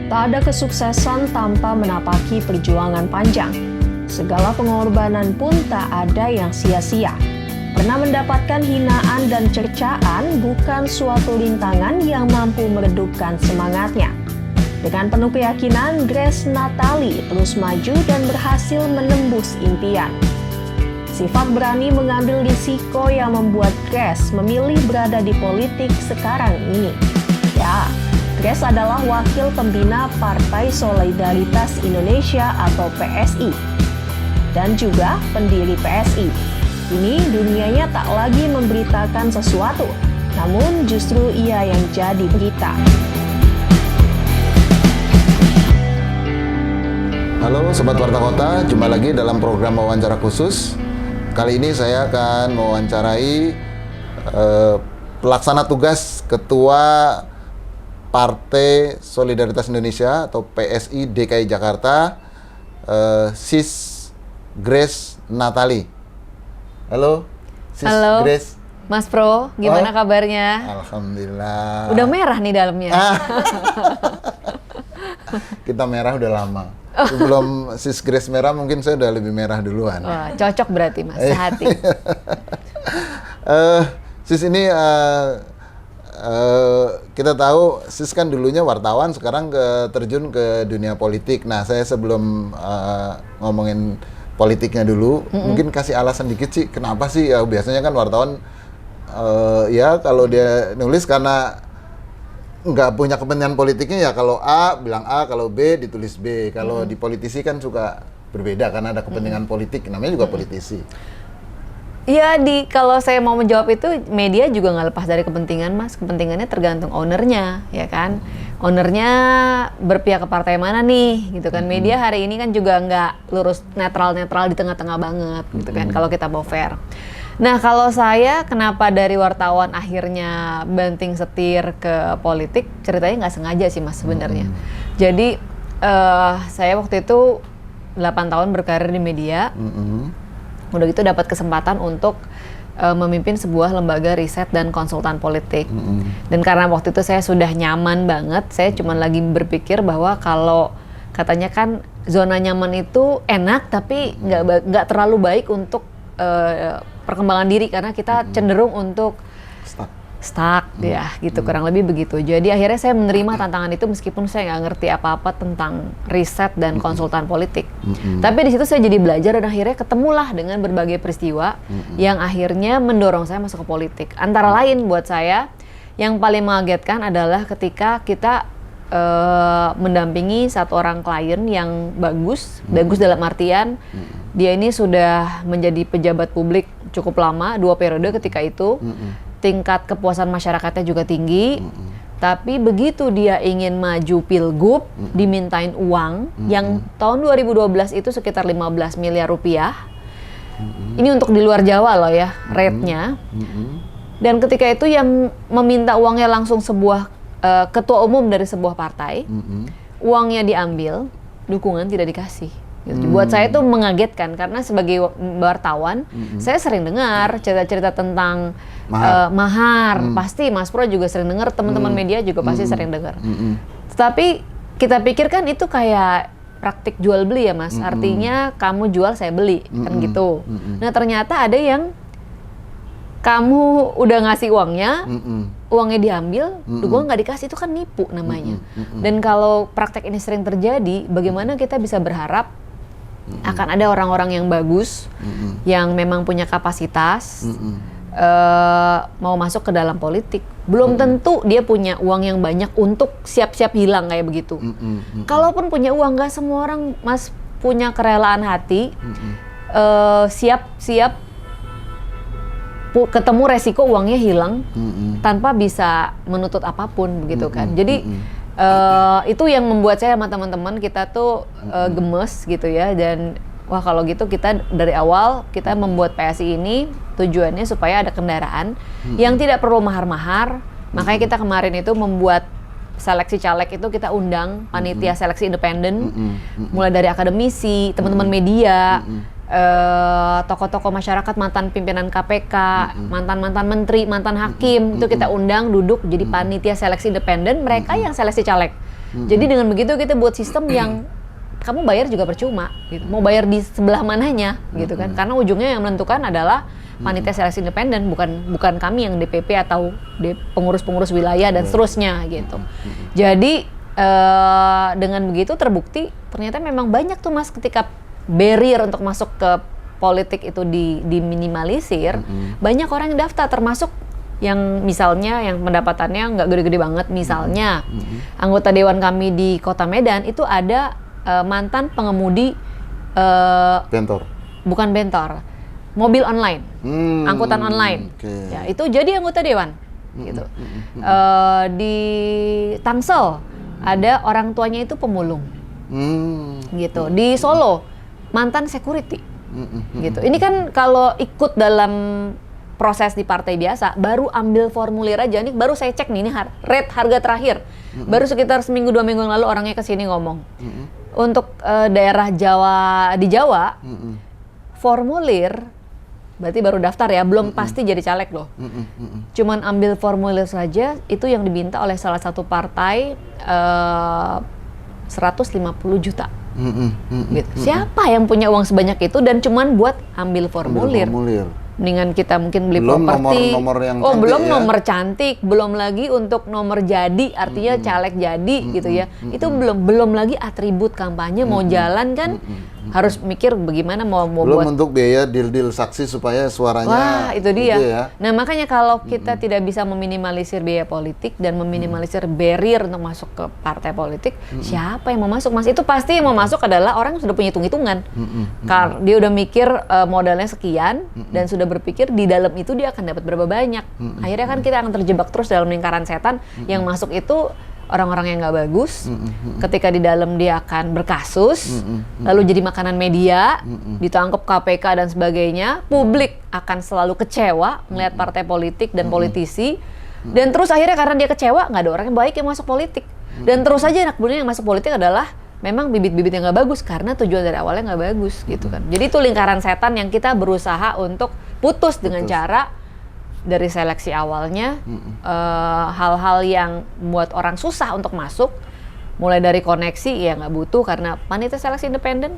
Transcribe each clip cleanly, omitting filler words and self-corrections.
Tak ada kesuksesan tanpa menapaki perjuangan panjang. Segala pengorbanan pun tak ada yang sia-sia. Pernah mendapatkan hinaan dan cercaan bukan suatu rintangan yang mampu meredupkan semangatnya. Dengan penuh keyakinan, Grace Natali terus maju dan berhasil menembus impian. Sifat berani mengambil risiko yang membuat Grace memilih berada di politik sekarang ini. Ya, Grace adalah wakil pembina Partai Solidaritas Indonesia atau PSI dan juga pendiri PSI. Kini dunianya tak lagi memberitakan sesuatu, namun justru ia yang jadi berita. Halo Sobat Warta Kota, jumpa lagi dalam program wawancara khusus. Kali ini saya akan mewawancarai pelaksana tugas Ketua Partai Solidaritas Indonesia atau PSI DKI Jakarta, Sis Grace Natali. Halo, Sis. Halo, Grace. Mas Pro, gimana kabarnya? Alhamdulillah. Udah merah nih dalamnya. Kita merah udah lama. Sebelum Sis Grace merah, mungkin saya udah lebih merah duluan. Wah, cocok berarti Mas, sehati. Sis ini kita tahu Sis kan dulunya wartawan, sekarang terjun ke dunia politik. Nah, saya sebelum ngomongin politiknya dulu, mungkin kasih alasan dikit sih, kenapa sih ya biasanya kan wartawan ya kalau dia nulis karena nggak punya kepentingan politiknya ya kalau A bilang A, kalau B ditulis B. Kalau di politisi kan suka berbeda karena ada kepentingan politik, namanya juga politisi. Iya, kalau saya mau menjawab itu, media juga nggak lepas dari kepentingan, Mas. Kepentingannya tergantung ownernya, ya kan? Ownernya berpihak ke partai mana nih, gitu kan? Media hari ini kan juga nggak lurus netral-netral di tengah-tengah banget, gitu kan? Kalau kita mau fair. Nah, kalau saya kenapa dari wartawan akhirnya banting setir ke politik, ceritanya nggak sengaja sih, Mas, sebenarnya. Jadi saya waktu itu 8 tahun berkarir di media. Udah gitu dapat kesempatan untuk memimpin sebuah lembaga riset dan konsultan politik. Dan karena waktu itu saya sudah nyaman banget, saya cuma lagi berpikir bahwa kalau katanya kan zona nyaman itu enak, tapi nggak terlalu baik untuk perkembangan diri karena kita cenderung untuk stuck ya gitu, kurang lebih begitu. Jadi akhirnya saya menerima tantangan itu meskipun saya nggak ngerti apa-apa tentang riset dan konsultan politik. Tapi di situ saya jadi belajar dan akhirnya ketemulah dengan berbagai peristiwa yang akhirnya mendorong saya masuk ke politik. Antara lain buat saya yang paling mengagetkan adalah ketika kita mendampingi satu orang klien yang bagus dalam artian dia ini sudah menjadi pejabat publik cukup lama, 2 periode ketika itu. Tingkat kepuasan masyarakatnya juga tinggi, tapi begitu dia ingin maju pilgub, dimintain uang yang tahun 2012 itu sekitar 15 miliar rupiah. Ini untuk di luar Jawa loh ya, rate-nya. Dan ketika itu yang meminta uangnya langsung sebuah ketua umum dari sebuah partai, uangnya diambil, dukungan tidak dikasih. Buat saya itu mengagetkan karena sebagai wartawan, saya sering dengar cerita-cerita tentang mahar. Pasti Mas Pro juga sering dengar, teman-teman media juga pasti sering dengar. Tapi kita pikirkan itu kayak praktik jual beli ya Mas, artinya kamu jual saya beli, kan gitu. Nah ternyata ada yang kamu udah ngasih uangnya, uangnya diambil, dukungan nggak dikasih, itu kan nipu namanya. Dan kalau praktek ini sering terjadi, bagaimana kita bisa berharap akan ada orang-orang yang bagus, yang memang punya kapasitas, mau masuk ke dalam politik. Belum tentu dia punya uang yang banyak untuk siap-siap hilang kayak begitu. Kalaupun punya uang, nggak semua orang Mas punya kerelaan hati, siap-siap ketemu resiko uangnya hilang tanpa bisa menuntut apapun begitu kan. Jadi itu yang membuat saya sama teman-teman kita tuh gemes gitu ya. Dan wah kalau gitu kita dari awal kita membuat PSI ini tujuannya supaya ada kendaraan yang tidak perlu mahar-mahar. Makanya kita kemarin itu membuat seleksi caleg itu kita undang panitia seleksi independen, mulai dari akademisi, teman-teman media, tokoh-tokoh masyarakat, mantan pimpinan KPK, mantan-mantan menteri, mantan hakim, itu kita undang duduk jadi panitia seleksi independen, mereka yang seleksi caleg. Jadi dengan begitu kita buat sistem yang kamu bayar juga percuma gitu. Mau bayar di sebelah mananya gitu kan. Karena ujungnya yang menentukan adalah panitia seleksi independen, bukan kami yang DPP atau pengurus-pengurus wilayah dan seterusnya gitu. Jadi dengan begitu terbukti ternyata memang banyak tuh Mas ketika barrier untuk masuk ke politik itu diminimalisir, banyak orang yang daftar termasuk yang misalnya yang pendapatannya nggak gede-gede banget, misalnya anggota dewan kami di Kota Medan itu ada mantan pengemudi Bentor. bukan bentor, mobil online, angkutan online. Ya, itu jadi anggota dewan gitu. Di Tangsel ada orang tuanya itu pemulung. Gitu. Di Solo mantan security. Gitu. Ini kan kalau ikut dalam proses di partai biasa, baru ambil formulir aja nih, baru saya cek nih, ini rate harga terakhir. Baru sekitar seminggu 2 minggu yang lalu orangnya kesini ngomong. Untuk daerah Jawa, di Jawa, formulir, berarti baru daftar ya, belum pasti jadi caleg loh. Cuman ambil formulir saja, itu yang diminta oleh salah satu partai 150 juta. Gitu. Siapa yang punya uang sebanyak itu dan cuman buat ambil formulir? Mendingan kita mungkin beli properti. Nomor yang oh, belum ya? Nomor cantik, belum lagi untuk nomor jadi, artinya caleg jadi gitu ya. Itu belum lagi atribut kampanye mau jalan kan harus mikir bagaimana mau belum buat untuk biaya deal saksi supaya suaranya. Wah, itu dia. Gitu ya. Nah, makanya kalau kita tidak bisa meminimalisir biaya politik dan meminimalisir barrier untuk masuk ke partai politik, siapa yang mau masuk, Mas? Itu pasti yang mau masuk adalah orang yang sudah punya hitung-hitungan. Karena dia udah mikir modalnya sekian dan sudah berpikir di dalam itu dia akan dapat berapa banyak. Akhirnya kan kita akan terjebak terus dalam lingkaran setan yang masuk itu orang-orang yang nggak bagus. Ketika di dalam dia akan berkasus, lalu jadi makanan media, ditangkap KPK dan sebagainya. Publik akan selalu kecewa melihat partai politik dan politisi. Dan terus akhirnya karena dia kecewa, nggak ada orang yang baik yang masuk politik. Dan terus aja anak buahnya yang masuk politik adalah memang bibit-bibit yang nggak bagus karena tujuan dari awalnya nggak bagus gitu kan. Jadi itu lingkaran setan yang kita berusaha untuk putus dengan cara dari seleksi awalnya, hal-hal yang membuat orang susah untuk masuk, mulai dari koneksi ya nggak butuh karena panitia seleksi independen,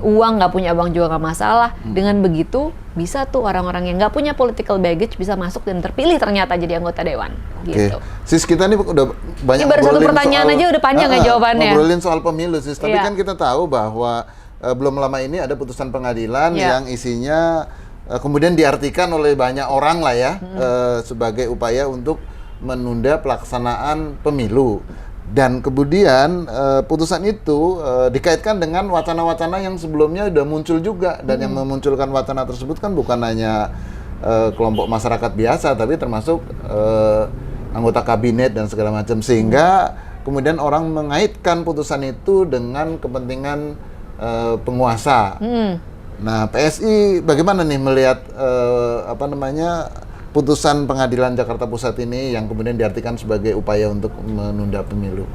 uang nggak punya uang juga nggak masalah. Dengan begitu bisa tuh orang-orang yang nggak punya political baggage bisa masuk dan terpilih ternyata jadi anggota dewan. Gitu. Sis, kita nih udah banyak ini baru satu pertanyaan aja udah panjang ya jawabannya. Ngobrolin soal pemilu, Sis. Tapi kan kita tahu bahwa belum lama ini ada putusan pengadilan yang isinya kemudian diartikan oleh banyak orang lah ya sebagai upaya untuk menunda pelaksanaan pemilu. Dan kemudian putusan itu dikaitkan dengan wacana-wacana yang sebelumnya udah muncul juga. Dan yang memunculkan wacana tersebut kan bukan hanya kelompok masyarakat biasa, tapi termasuk anggota kabinet dan segala macam. Sehingga kemudian orang mengaitkan putusan itu dengan kepentingan penguasa. Nah, PSI bagaimana nih melihat putusan pengadilan Jakarta Pusat ini yang kemudian diartikan sebagai upaya untuk menunda pemilu?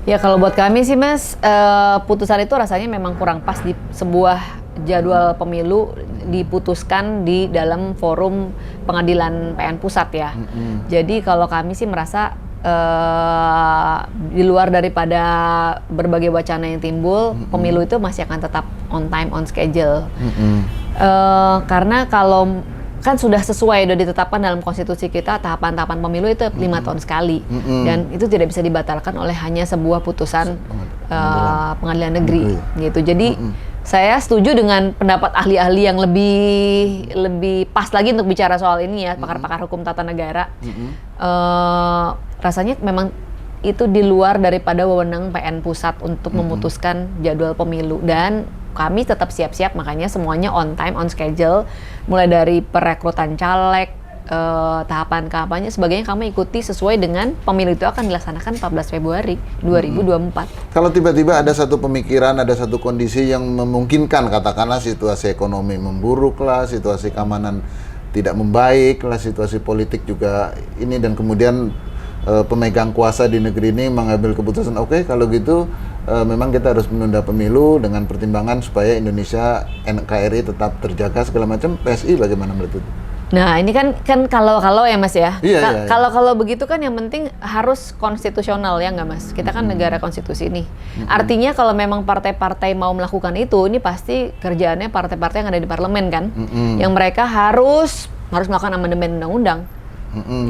Ya kalau buat kami sih Mas, putusan itu rasanya memang kurang pas di sebuah jadwal pemilu diputuskan di dalam forum pengadilan PN Pusat ya. Jadi kalau kami sih merasa di luar daripada berbagai wacana yang timbul, pemilu itu masih akan tetap on time, on schedule. Karena kalau kan sudah sesuai, sudah ditetapkan dalam konstitusi kita tahapan-tahapan pemilu itu 5 tahun sekali, dan itu tidak bisa dibatalkan oleh hanya sebuah putusan pengadilan negeri gitu. Jadi saya setuju dengan pendapat ahli-ahli yang lebih pas lagi untuk bicara soal ini ya, pakar-pakar hukum tata negara. Rasanya memang itu di luar daripada wewenang PN Pusat untuk memutuskan jadwal pemilu, dan kami tetap siap-siap, makanya semuanya on time, on schedule, mulai dari perekrutan caleg, tahapan kampanye, sebagainya kami ikuti sesuai dengan pemilu itu akan dilaksanakan 14 Februari 2024. Kalau tiba-tiba ada satu pemikiran, ada satu kondisi yang memungkinkan, katakanlah situasi ekonomi memburuk lah, situasi keamanan tidak membaik lah, situasi politik juga ini, dan kemudian pemegang kuasa di negeri ini mengambil keputusan, oke, kalau gitu memang kita harus menunda pemilu dengan pertimbangan supaya Indonesia, NKRI tetap terjaga segala macam. PSI bagaimana menurut itu? Nah, ini kan kalau ya Mas ya. Iya, iya. Kalau begitu kan yang penting harus konstitusional ya nggak Mas? Kita kan negara konstitusi nih. Artinya kalau memang partai-partai mau melakukan itu, ini pasti kerjaannya partai-partai yang ada di parlemen kan, yang mereka harus melakukan amandemen undang-undang.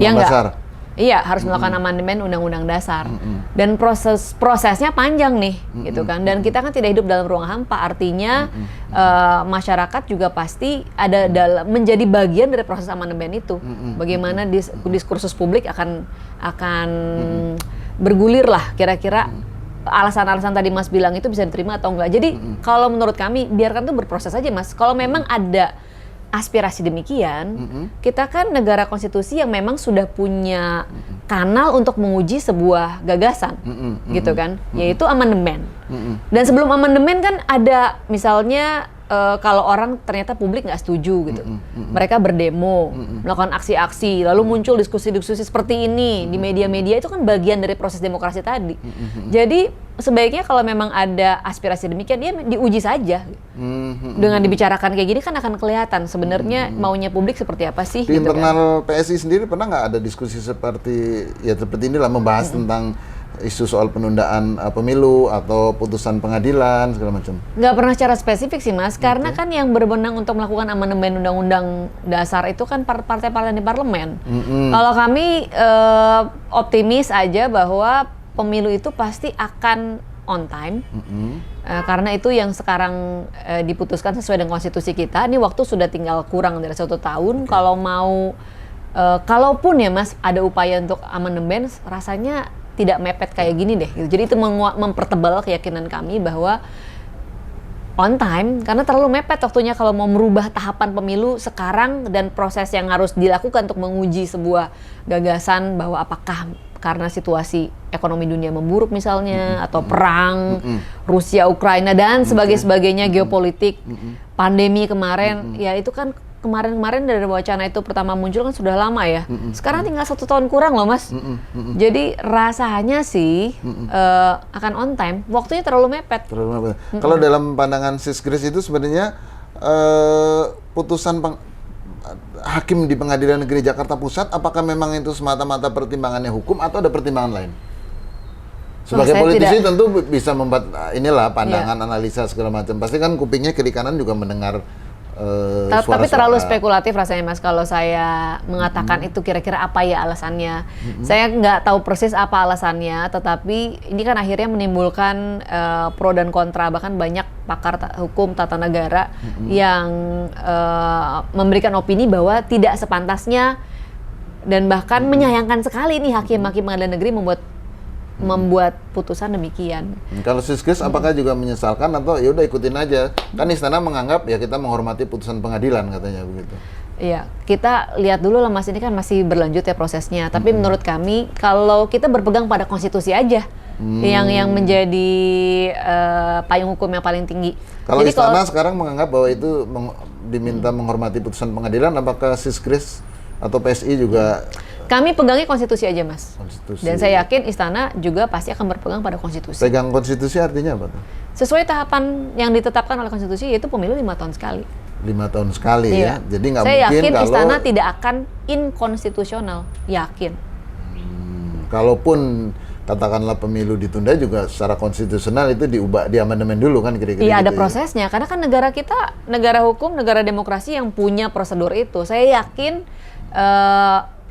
Ya nggak? Iya, harus melakukan amandemen undang-undang dasar. Dan prosesnya panjang nih, gitu kan. Dan kita kan tidak hidup dalam ruang hampa. Artinya masyarakat juga pasti ada menjadi bagian dari proses amandemen itu. Bagaimana diskursus publik akan bergulir lah kira-kira alasan-alasan tadi Mas bilang itu bisa diterima atau enggak. Jadi kalau menurut kami biarkan itu berproses aja Mas. Kalau memang ada aspirasi demikian, kita kan negara konstitusi yang memang sudah punya kanal untuk menguji sebuah gagasan, gitu kan, yaitu amandemen. Dan sebelum amandemen kan ada misalnya kalau orang ternyata publik nggak setuju gitu, mereka berdemo, melakukan aksi-aksi, lalu muncul diskusi-diskusi seperti ini di media-media, itu kan bagian dari proses demokrasi tadi. Jadi sebaiknya kalau memang ada aspirasi demikian, dia diuji saja. Dengan dibicarakan kayak gini kan akan kelihatan sebenarnya maunya publik seperti apa sih. Di gitu internal kan. PSI sendiri pernah nggak ada diskusi seperti inilah, membahas tentang isu soal penundaan pemilu atau putusan pengadilan segala macam? Nggak pernah secara spesifik sih Mas, karena kan yang berwenang untuk melakukan amandemen undang-undang dasar itu kan partai-partai di parlemen. Kalau kami optimis aja bahwa pemilu itu pasti akan on time, karena itu yang sekarang diputuskan sesuai dengan konstitusi kita. Ini waktu sudah tinggal kurang dari 1 tahun. Kalau mau, kalaupun ya Mas ada upaya untuk amandemen, rasanya tidak mepet kayak gini deh. Gitu. Jadi itu mempertebal keyakinan kami bahwa on time, karena terlalu mepet waktunya kalau mau merubah tahapan pemilu sekarang dan proses yang harus dilakukan untuk menguji sebuah gagasan bahwa apakah karena situasi ekonomi dunia memburuk misalnya, atau perang Rusia Ukraina dan sebagainya, geopolitik, pandemi kemarin, ya itu kan kemarin dari wacana itu pertama muncul kan sudah lama ya. Sekarang tinggal 1 tahun kurang loh Mas. Jadi rasanya sih akan on time. Waktunya terlalu mepet. Kalau dalam pandangan Sisgris itu sebenarnya putusan hakim di Pengadilan Negeri Jakarta Pusat, apakah memang itu semata-mata pertimbangannya hukum atau ada pertimbangan lain? Sebagai politisi tentu bisa membuat pandangan, analisa segala macam. Pasti kan kupingnya kiri kanan juga mendengar tapi terlalu spekulatif rasanya Mas kalau saya mengatakan itu kira-kira apa ya alasannya. Saya nggak tahu persis apa alasannya, tetapi ini kan akhirnya menimbulkan pro dan kontra. Bahkan banyak pakar hukum tata negara yang memberikan opini bahwa tidak sepantasnya dan bahkan menyayangkan sekali nih hakim-hakim pengadilan negeri membuat putusan demikian. Kalau Sisgris apakah juga menyesalkan atau ya udah ikutin aja? Kan istana menganggap ya kita menghormati putusan pengadilan katanya begitu. Iya, kita lihat dulu lah Mas, ini kan masih berlanjut ya prosesnya. Tapi menurut kami kalau kita berpegang pada konstitusi aja yang menjadi payung hukum yang paling tinggi. Kalau istana sekarang menganggap bahwa itu diminta menghormati putusan pengadilan, apakah Sisgris atau PSI juga? Kami pegangnya konstitusi aja Mas. Konstitusi. Dan saya yakin istana juga pasti akan berpegang pada konstitusi. Pegang konstitusi artinya apa tuh? Sesuai tahapan yang ditetapkan oleh konstitusi, yaitu pemilu 5 tahun sekali. 5 tahun sekali ya. Jadi nggak mungkin saya yakin kalau istana tidak akan inkonstitusional. Yakin. Kalaupun katakanlah pemilu ditunda juga secara konstitusional itu diubah, di amandemen dulu kan kira-kira. Iya, gitu ada prosesnya. Karena kan negara kita negara hukum, negara demokrasi yang punya prosedur itu. Saya yakin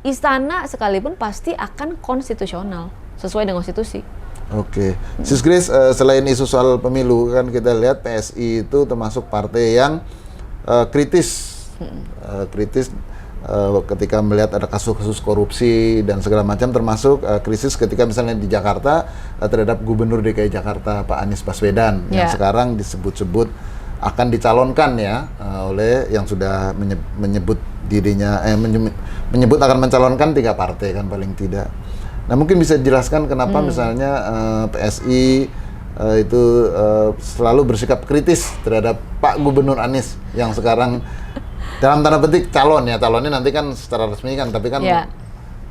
istana sekalipun pasti akan konstitusional sesuai dengan konstitusi. Oke. Sisgris, selain isu soal pemilu kan kita lihat PSI itu termasuk partai yang kritis. Kritis ketika melihat ada kasus-kasus korupsi dan segala macam, termasuk krisis ketika misalnya di Jakarta terhadap Gubernur DKI Jakarta Pak Anies Baswedan yang sekarang disebut-sebut akan dicalonkan ya oleh yang sudah menyebut dirinya menyebut akan mencalonkan 3 partai kan paling tidak. Nah mungkin bisa dijelaskan kenapa misalnya PSI itu selalu bersikap kritis terhadap Pak Gubernur Anies yang sekarang dalam tanda petik calon ya, calonnya nanti kan secara resmi kan, tapi kan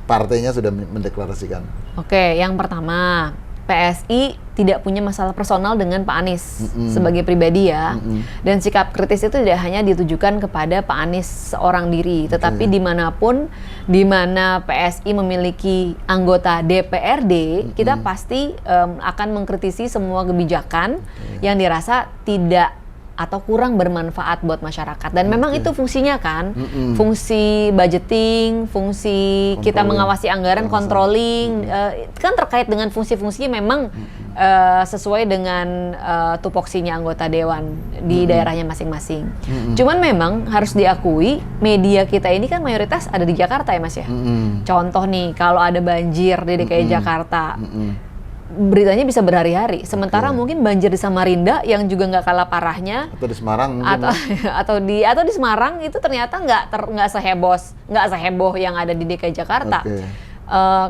partainya sudah mendeklarasikan. Oke, yang pertama PSI tidak punya masalah personal dengan Pak Anies sebagai pribadi ya. Dan sikap kritis itu tidak hanya ditujukan kepada Pak Anies seorang diri, tetapi dimanapun di mana PSI memiliki anggota DPRD, kita pasti akan mengkritisi semua kebijakan yang dirasa tidak atau kurang bermanfaat buat masyarakat. Dan memang itu fungsinya kan, fungsi budgeting, fungsi kita mengawasi anggaran, controlling, kan terkait dengan fungsi-fungsinya memang sesuai dengan tupoksinya anggota dewan di daerahnya masing-masing. Cuman memang harus diakui media kita ini kan mayoritas ada di Jakarta ya Mas ya. Contoh nih, kalau ada banjir di DKI Jakarta, beritanya bisa berhari-hari. Sementara mungkin banjir di Samarinda yang juga nggak kalah parahnya, atau di Semarang mungkin, atau di Semarang itu ternyata nggak seheboh yang ada di DKI Jakarta.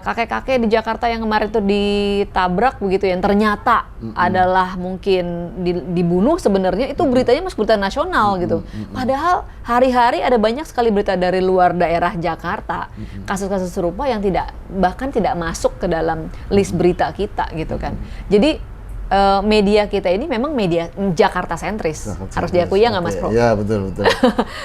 Kakek-kakek di Jakarta yang kemarin itu ditabrak begitu, yang ternyata adalah mungkin dibunuh, sebenarnya itu beritanya mas berita nasional gitu. Padahal hari-hari ada banyak sekali berita dari luar daerah Jakarta, kasus-kasus serupa yang bahkan tidak masuk ke dalam list berita kita gitu kan. Jadi media kita ini memang media Jakarta sentris, harus diakui ya nggak Mas Pro? Iya betul.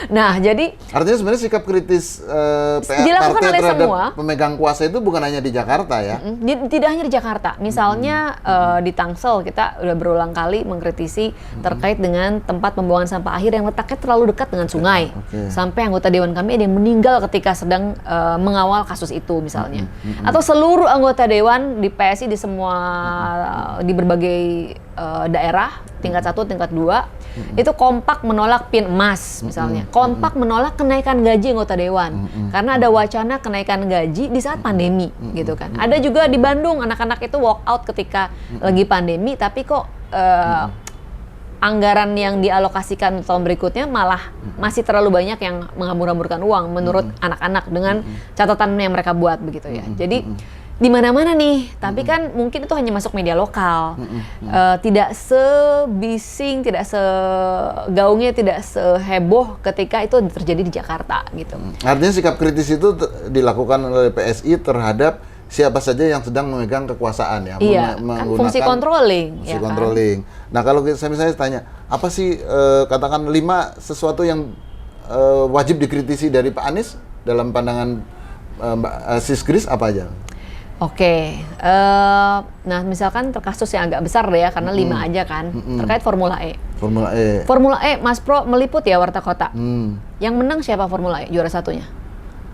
Nah jadi artinya sebenarnya sikap kritis dilakukan partai oleh terhadap semua pemegang kuasa itu bukan hanya di Jakarta ya? Tidak hanya di Jakarta, misalnya di Tangsel kita udah berulang kali mengkritisi terkait dengan tempat pembuangan sampah akhir yang letaknya terlalu dekat dengan sungai, sampai anggota dewan kami ada yang meninggal ketika sedang mengawal kasus itu misalnya, atau seluruh anggota dewan di PSI di semua di berbagai daerah tingkat 1, tingkat 2 itu kompak menolak PIN emas misalnya, kompak menolak kenaikan gaji anggota dewan karena ada wacana kenaikan gaji di saat pandemi gitu kan. Ada juga di Bandung anak-anak itu walk out ketika lagi pandemi, tapi kok anggaran yang dialokasikan tahun berikutnya malah masih terlalu banyak yang menghambur-hamburkan uang menurut anak-anak dengan catatan yang mereka buat begitu ya. Jadi di mana-mana nih, tapi kan mungkin itu hanya masuk media lokal, tidak sebising, tidak segaungnya, tidak seheboh ketika itu terjadi di Jakarta gitu. Artinya sikap kritis itu dilakukan oleh PSI terhadap siapa saja yang sedang memegang kekuasaan ya, iya, kan fungsi controlling. Fungsi controlling. Nah kalau saya misalnya tanya, apa sih katakan 5 sesuatu yang wajib dikritisi dari Pak Anies dalam pandangan Mbak Sis Grace apa aja? Oke, nah misalkan kasus yang agak besar deh ya, karena 5 aja kan, terkait Formula E. Formula E, Mas Pro meliput ya Warta Kota. Yang menang siapa Formula E, juara satunya?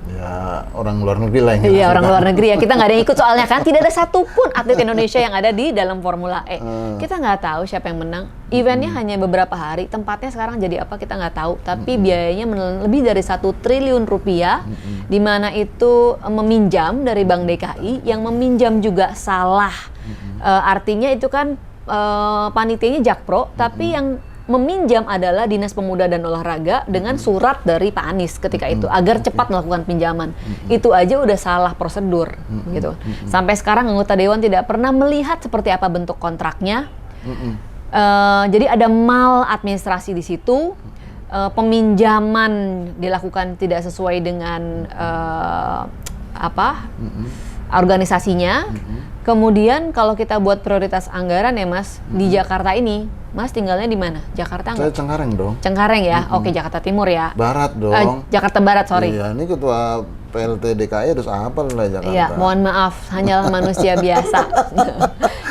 Ya orang luar negeri lah yang Iya, orang luar negeri ya, kita nggak ada yang ikut soalnya kan, tidak ada satupun atlet Indonesia yang ada di dalam Formula E. Kita nggak tahu siapa yang menang, eventnya hanya beberapa hari, tempatnya sekarang jadi apa kita nggak tahu, tapi biayanya lebih dari 1 triliun rupiah, di mana itu meminjam dari Bank DKI, yang meminjam juga salah, artinya itu kan panitianya Jakpro, tapi yang meminjam adalah Dinas Pemuda dan Olahraga dengan surat dari Pak Anies ketika itu agar cepat melakukan pinjaman. Itu aja udah salah prosedur gitu. Sampai sekarang anggota dewan tidak pernah melihat seperti apa bentuk kontraknya. Jadi ada mal administrasi di situ. Peminjaman dilakukan tidak sesuai dengan organisasinya. Kemudian kalau kita buat prioritas anggaran ya Mas, di Jakarta ini, Mas tinggalnya di mana? Jakarta nggak? Saya Cengkareng dong. Cengkareng ya? Oke, Jakarta Timur ya? Barat dong. Jakarta Barat, sorry. Iya, ini ketua PLT DKI harus hafal lah Jakarta. Iya, mohon maaf, hanyalah manusia biasa.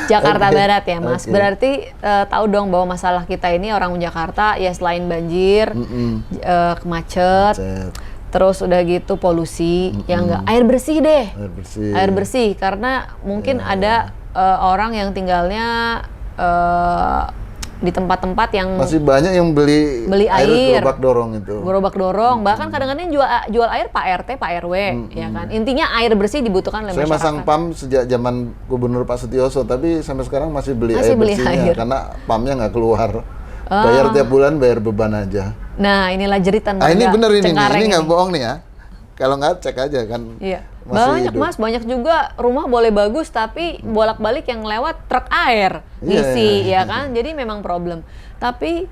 Jakarta Barat ya Mas, berarti tahu dong bahwa masalah kita ini orang Jakarta ya selain banjir, macet. Terus udah gitu polusi, yang enggak air bersih deh. Air bersih karena mungkin ada orang yang tinggalnya di tempat-tempat yang masih banyak yang beli air gerobak dorong itu. Gerobak dorong, bahkan kadang-kadang jual air Pak RT, Pak RW, ya kan. Intinya air bersih dibutuhkan oleh masyarakat. Saya masang pam sejak zaman Gubernur Pak Setioso, tapi sampai sekarang masih beli air bersihnya karena pamnya nggak keluar. Bayar tiap bulan, bayar beban aja. Nah, inilah jeritan warga ini bener ini nggak ini. bohong nih ya. Kalau nggak cek aja kan. Iya. Banyak hidup. Mas, banyak juga rumah boleh bagus tapi bolak-balik yang lewat truk air ngisi ya kan. Jadi memang problem. Tapi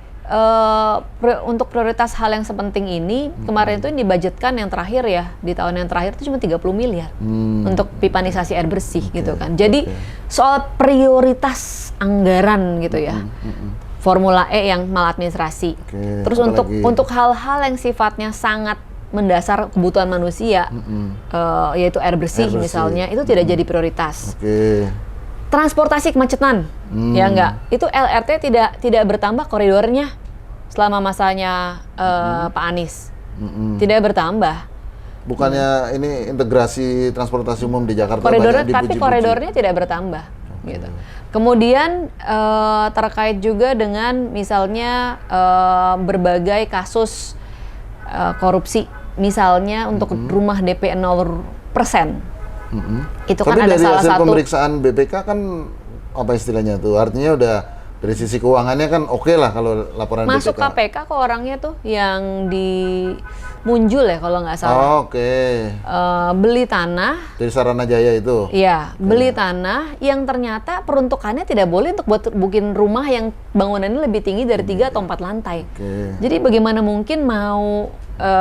untuk prioritas hal yang sepenting ini kemarin itu yang dibudgetkan yang terakhir ya di tahun yang terakhir itu cuma 30 miliar untuk pipanisasi air bersih gitu kan. Jadi soal prioritas anggaran gitu ya. Formula E yang maladministrasi. Terus untuk hal-hal yang sifatnya sangat mendasar kebutuhan manusia, yaitu air bersih misalnya, itu tidak jadi prioritas. Transportasi kemacetan, ya enggak. Itu LRT tidak bertambah koridornya selama masanya Pak Anies. Tidak bertambah. Bukannya ini integrasi transportasi umum di Jakarta koridornya, banyak tapi dipuji-puji. koridornya tidak bertambah. Gitu. Kemudian terkait juga dengan misalnya berbagai kasus korupsi, misalnya untuk rumah DP 0%. Itu Tapi kan ada dari salah hasil satu pemeriksaan BPK kan apa istilahnya tuh? Artinya udah dari sisi keuangannya kan oke lah kalau laporan masuk BPK. KPK kok orangnya tuh yang di Munjul ya kalau nggak salah. Beli tanah. Dari Saranajaya itu. Iya, beli tanah yang ternyata peruntukannya tidak boleh untuk buat bikin rumah yang bangunannya lebih tinggi dari 3 atau 4 lantai. Jadi bagaimana mungkin mau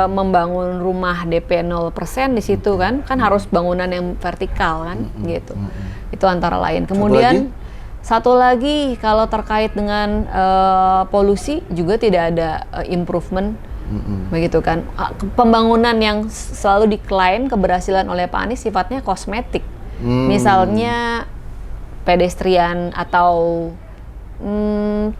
membangun rumah DP 0% di situ kan harus bangunan yang vertikal kan gitu. Itu antara lain. Kemudian satu lagi kalau terkait dengan polusi juga tidak ada improvement. Begitu kan. Pembangunan yang selalu diklaim keberhasilan oleh Pak Anies sifatnya kosmetik. Misalnya pedestrian atau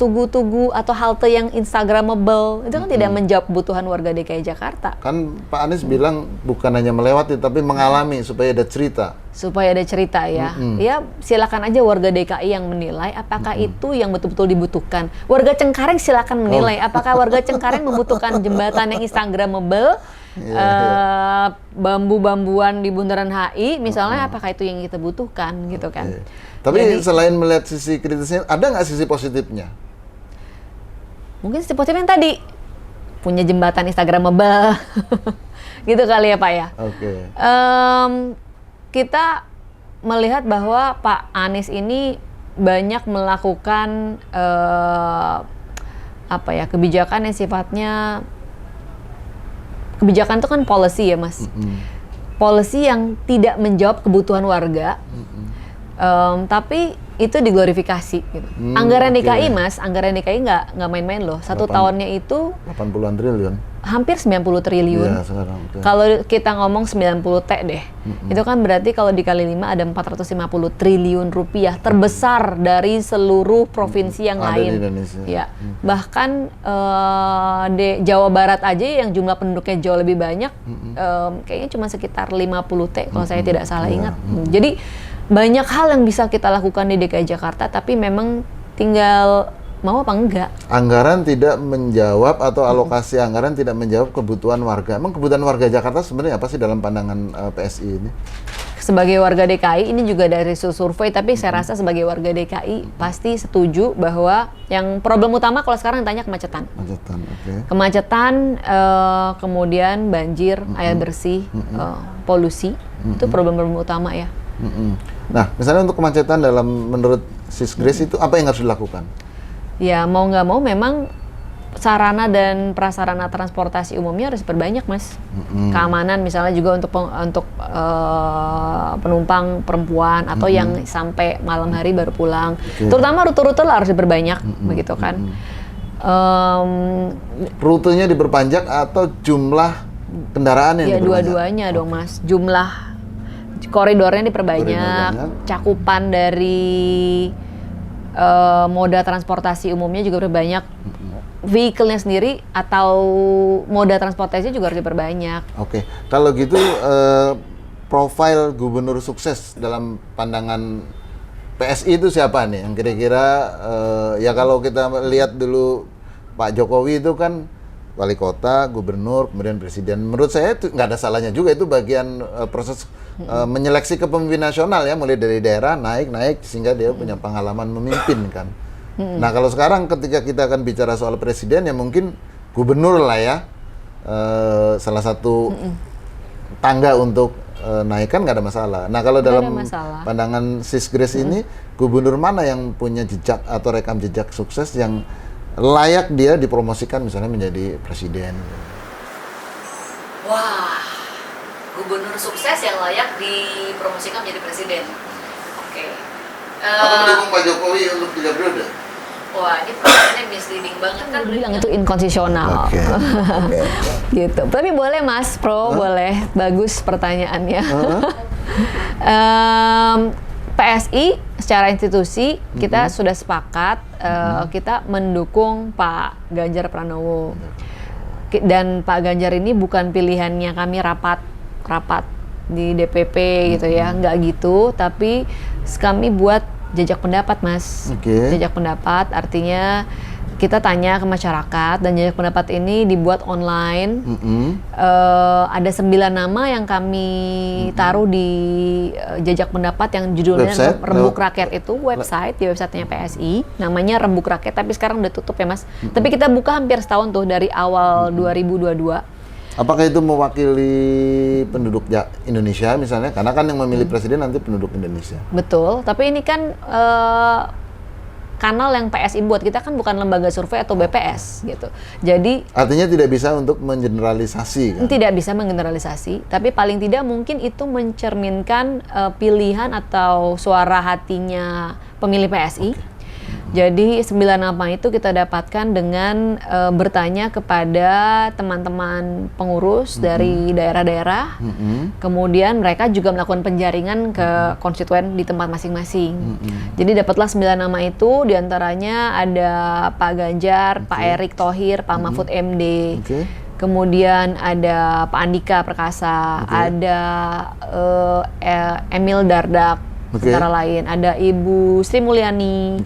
tugu-tugu atau halte yang instagramable itu kan tidak menjawab kebutuhan warga DKI Jakarta. Kan Pak Anies bilang bukan hanya melewati tapi mengalami supaya ada cerita. Supaya ada cerita ya. Ya silakan aja warga DKI yang menilai apakah itu yang betul-betul dibutuhkan. Warga Cengkareng silakan menilai apakah warga Cengkareng membutuhkan jembatan yang instagramable, bambu-bambuan di bundaran HI misalnya apakah itu yang kita butuhkan gitu kan. Tapi jadi, selain melihat sisi kritisnya, ada nggak sisi positifnya? Mungkin sisi positifnya yang tadi punya jembatan instagramable gitu kali ya Pak ya. Kita melihat bahwa Pak Anies ini banyak melakukan kebijakan yang sifatnya kebijakan itu kan policy ya Mas. Policy yang tidak menjawab kebutuhan warga. Tapi itu diglorifikasi gitu. Anggaran DKI Mas, anggaran DKI nggak main-main loh. Satu tahunnya itu 80-an triliun. Hampir 90 triliun. Iya, sekarang. Kalau kita ngomong 90 T deh. Itu kan berarti kalau dikali 5 ada 450 triliun rupiah, terbesar dari seluruh provinsi yang lain. Di Indonesia. Ya. Bahkan di Jawa Barat aja yang jumlah penduduknya jauh lebih banyak, kayaknya cuma sekitar 50 T kalau saya tidak salah ingat. Jadi banyak hal yang bisa kita lakukan di DKI Jakarta, tapi memang tinggal mau apa enggak. Anggaran tidak menjawab atau alokasi anggaran tidak menjawab kebutuhan warga. Emang kebutuhan warga Jakarta sebenarnya apa sih dalam pandangan PSI ini? Sebagai warga DKI, ini juga dari survei, tapi saya rasa sebagai warga DKI pasti setuju bahwa yang problem utama kalau sekarang tanya kemacetan. Kemacetan, kemudian banjir, air bersih, polusi, itu problem-problem utama ya. Nah, misalnya untuk kemacetan menurut Sis Grace itu apa yang harus dilakukan? Ya mau nggak mau memang sarana dan prasarana transportasi umumnya harus diperbanyak Mas. Keamanan misalnya juga untuk penumpang perempuan atau yang sampai malam hari baru pulang. Terutama rute-rute lah harus diperbanyak begitu kan. Rutenya diperpanjang atau jumlah kendaraan yang diperbanyak? Ya dua-duanya dong Mas. Jumlah koridornya diperbanyak, cakupan dari moda transportasi umumnya juga berbanyak, vehicle-nya sendiri atau moda transportasi juga harus diperbanyak. Kalau gitu profil gubernur sukses dalam pandangan PSI itu siapa nih? Yang kira-kira ya kalau kita lihat dulu Pak Jokowi itu kan wali kota, gubernur, kemudian presiden. Menurut saya itu nggak ada salahnya juga, itu bagian proses menyeleksi kepemimpinan nasional ya, mulai dari daerah naik sehingga dia punya pengalaman memimpin kan. Nah kalau sekarang ketika kita akan bicara soal presiden ya mungkin gubernur lah ya, salah satu tangga untuk naik kan nggak ada masalah. Nah kalau dalam pandangan Sis Grace ini, gubernur mana yang punya jejak atau rekam jejak sukses yang layak dia dipromosikan misalnya menjadi presiden? Wah, gubernur sukses yang layak dipromosikan menjadi presiden. Oke. Atau mendukung Pak Jokowi untuk 3 periode? Wah, ini pertanyaannya misleading banget kan bilang itu inkonstitusional. Oke. Gitu. Tapi boleh Mas Pro, boleh. Bagus pertanyaannya. PSI secara institusi kita sudah sepakat kita mendukung Pak Ganjar Pranowo. Dan Pak Ganjar ini bukan pilihannya kami rapat di DPP gitu ya, nggak gitu. Tapi kami buat jajak pendapat Mas. Jajak pendapat artinya kita tanya ke masyarakat dan jajak pendapat ini dibuat online. Ada 9 nama yang kami taruh di jajak pendapat yang judulnya Rembuk Rakyat itu website, di websitenya PSI. Namanya Rembuk Rakyat, tapi sekarang udah tutup ya Mas. Tapi kita buka hampir setahun tuh dari awal 2022. Apakah itu mewakili penduduk Indonesia misalnya? Karena kan yang memilih presiden nanti penduduk Indonesia. Betul, tapi ini kan kanal yang PSI buat, kita kan bukan lembaga survei atau BPS gitu. Jadi artinya tidak bisa untuk mengeneralisasi kan? Tidak bisa mengeneralisasi, tapi paling tidak mungkin itu mencerminkan pilihan atau suara hatinya pemilih PSI. Jadi 9 nama itu kita dapatkan dengan bertanya kepada teman-teman pengurus dari daerah-daerah. Kemudian mereka juga melakukan penjaringan ke konstituen di tempat masing-masing. Jadi dapatlah 9 nama itu, diantaranya ada Pak Ganjar, Pak Erick Thohir, Pak Mahfud MD. Kemudian ada Pak Andika Perkasa, ada Emil Dardak, antara lain. Ada Ibu Sri Mulyani.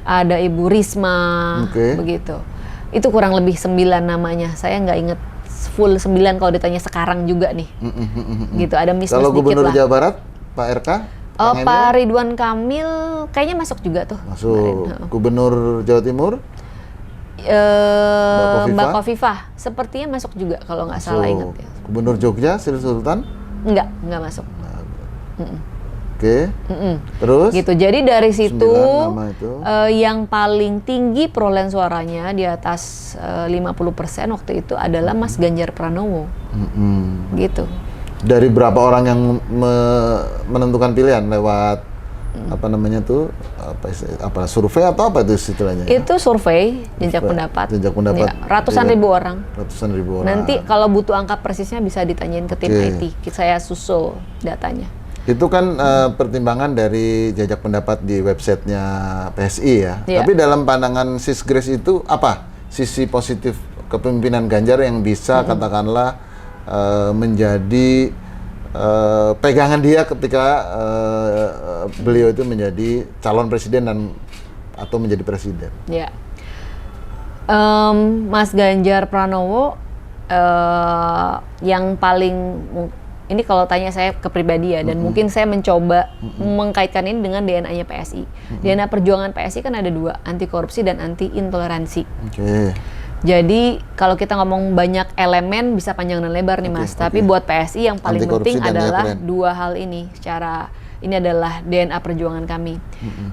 Ada Ibu Risma, begitu. Itu kurang lebih 9 namanya. Saya nggak inget full 9 kalau ditanya sekarang juga nih. Gitu, ada miss Kalau dikit Gubernur lah. Jawa Barat, Pak RK? Pak Ridwan Kamil kayaknya masuk juga tuh. Masuk. Gubernur Jawa Timur? Mbak Khofifah. Sepertinya masuk juga kalau nggak salah inget ya. Gubernur Jogja, Sri Sultan? Nggak masuk. Terus? Gitu. Jadi dari situ itu. Yang paling tinggi perolehan suaranya di atas 50% waktu itu adalah Mas Ganjar Pranowo. Gitu. Dari berapa orang yang menentukan pilihan lewat apa namanya tuh apa survei atau apa itu istilahnya? Itu survei jajak pendapat. Jajak pendapat. Ya, ratusan ribu orang. Nanti kalau butuh angka persisnya bisa ditanyain ke tim IT. Saya susul datanya. Itu kan pertimbangan dari jajak pendapat di websitenya PSI ya. Tapi dalam pandangan Sis Grace itu apa sisi positif kepemimpinan Ganjar yang bisa katakanlah menjadi pegangan dia ketika beliau itu menjadi calon presiden atau menjadi presiden? Ya, Mas Ganjar Pranowo yang paling ini kalau tanya saya ke pribadi ya, dan mungkin saya mencoba mengkaitkan ini dengan DNA-nya PSI. DNA perjuangan PSI kan ada 2, anti korupsi dan anti intoleransi. Jadi kalau kita ngomong banyak elemen bisa panjang dan lebar nih Mas, tapi buat PSI yang paling penting adalah 2 hal ini. Ini adalah DNA perjuangan kami.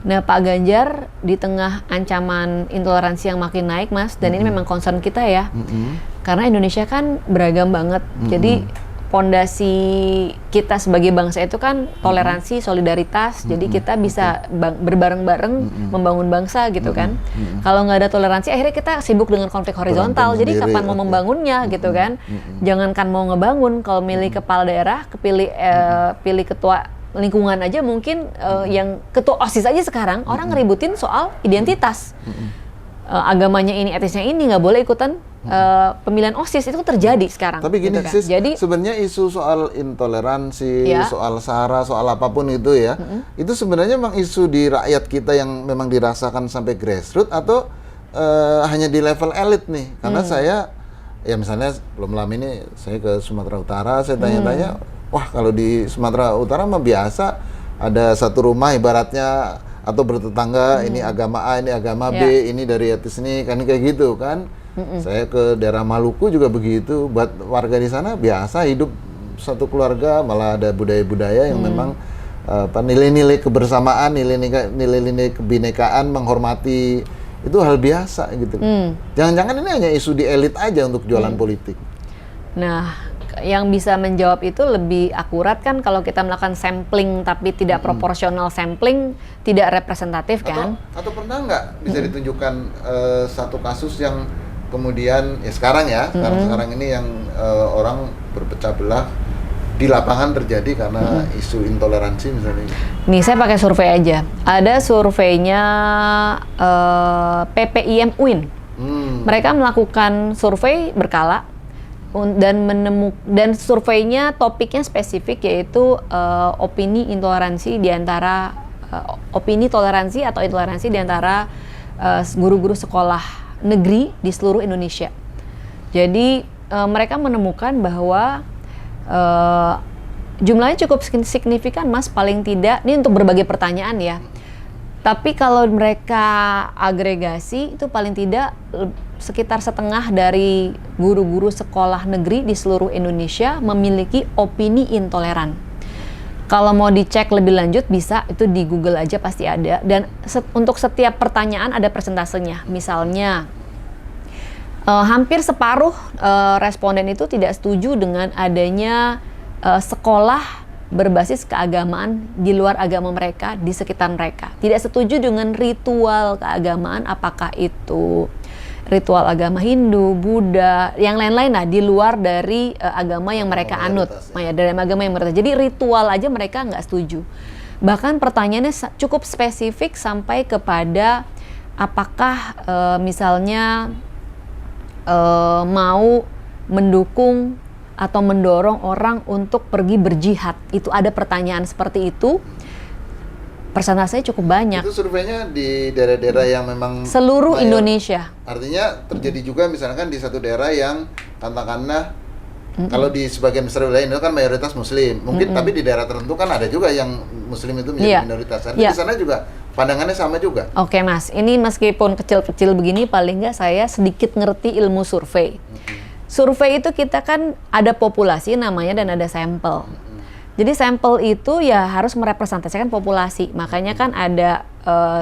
Nah, Pak Ganjar di tengah ancaman intoleransi yang makin naik Mas, dan ini memang concern kita ya. Karena Indonesia kan beragam banget. Jadi pondasi kita sebagai bangsa itu kan toleransi, solidaritas. Jadi kita bisa berbareng-bareng membangun bangsa gitu kan. Kalau nggak ada toleransi, akhirnya kita sibuk dengan konflik horizontal. Jadi kapan mau membangunnya gitu kan? Jangankan mau ngebangun, kalau milih kepala daerah, pilih ketua lingkungan aja mungkin yang ketua OSIS aja sekarang orang ngeributin soal identitas. Agamanya ini, etisnya ini nggak boleh ikutan pemilihan OSIS, itu terjadi sekarang. Tapi gini, gitu kan? Sis, jadi sebenarnya isu soal intoleransi, soal SARA, soal apapun itu ya, itu sebenarnya memang isu di rakyat kita yang memang dirasakan sampai grassroots atau hanya di level elit nih? Karena saya, ya misalnya belum lama ini saya ke Sumatera Utara, saya tanya-tanya, wah kalau di Sumatera Utara mah biasa ada satu rumah ibaratnya atau bertetangga, ini agama A, ini agama B, ini dari etis ini, kan kayak gitu kan. Saya ke daerah Maluku juga begitu, buat warga di sana biasa hidup satu keluarga, malah ada budaya-budaya yang memang nilai-nilai kebersamaan, nilai-nilai kebinekaan, menghormati itu hal biasa gitu. Jangan-jangan ini hanya isu di elit aja untuk jualan politik. Nah, yang bisa menjawab itu lebih akurat kan kalau kita melakukan sampling tapi tidak proporsional sampling, tidak representatif kan? Atau pernah nggak bisa ditunjukkan satu kasus yang kemudian ya sekarang ini yang orang berpecah belah di lapangan terjadi karena isu intoleransi misalnya. Nih saya pakai survei aja. Ada surveinya PPIM UIN. Mereka melakukan survei berkala dan surveinya topiknya spesifik yaitu opini intoleransi di antara opini toleransi atau intoleransi di antara guru-guru sekolah negeri di seluruh Indonesia. Jadi mereka menemukan bahwa jumlahnya cukup signifikan, Mas, paling tidak ini untuk berbagai pertanyaan ya. Tapi kalau mereka agregasi itu paling tidak sekitar setengah dari guru-guru sekolah negeri di seluruh Indonesia memiliki opini intoleran. Kalau mau dicek lebih lanjut bisa, itu di Google aja pasti ada. Dan untuk setiap pertanyaan ada persentasenya. Misalnya hampir separuh responden itu tidak setuju dengan adanya sekolah berbasis keagamaan di luar agama mereka, di sekitar mereka. Tidak setuju dengan ritual keagamaan, apakah itu ritual agama Hindu, Buddha, yang lain-lain lah di luar dari agama yang mereka anut, ya, dari agama yang mereka. Jadi ritual aja mereka nggak setuju. Bahkan pertanyaannya cukup spesifik sampai kepada apakah misalnya mau mendukung atau mendorong orang untuk pergi berjihad. Itu ada pertanyaan seperti itu. Persentasenya cukup banyak. Itu surveinya di daerah-daerah yang memang seluruh Indonesia. Artinya terjadi juga misalkan di satu daerah yang katakanlah kalau di sebagian besar wilayah itu kan mayoritas Muslim. Mungkin tapi di daerah tertentu kan ada juga yang Muslim itu menjadi minoritas. Artinya di sana juga pandangannya sama juga. Oke, Mas. Ini meskipun kecil-kecil begini paling nggak saya sedikit ngerti ilmu survei. Survei itu kita kan ada populasi namanya dan ada sampel. Jadi sampel itu ya harus merepresentasikan populasi. Makanya kan ada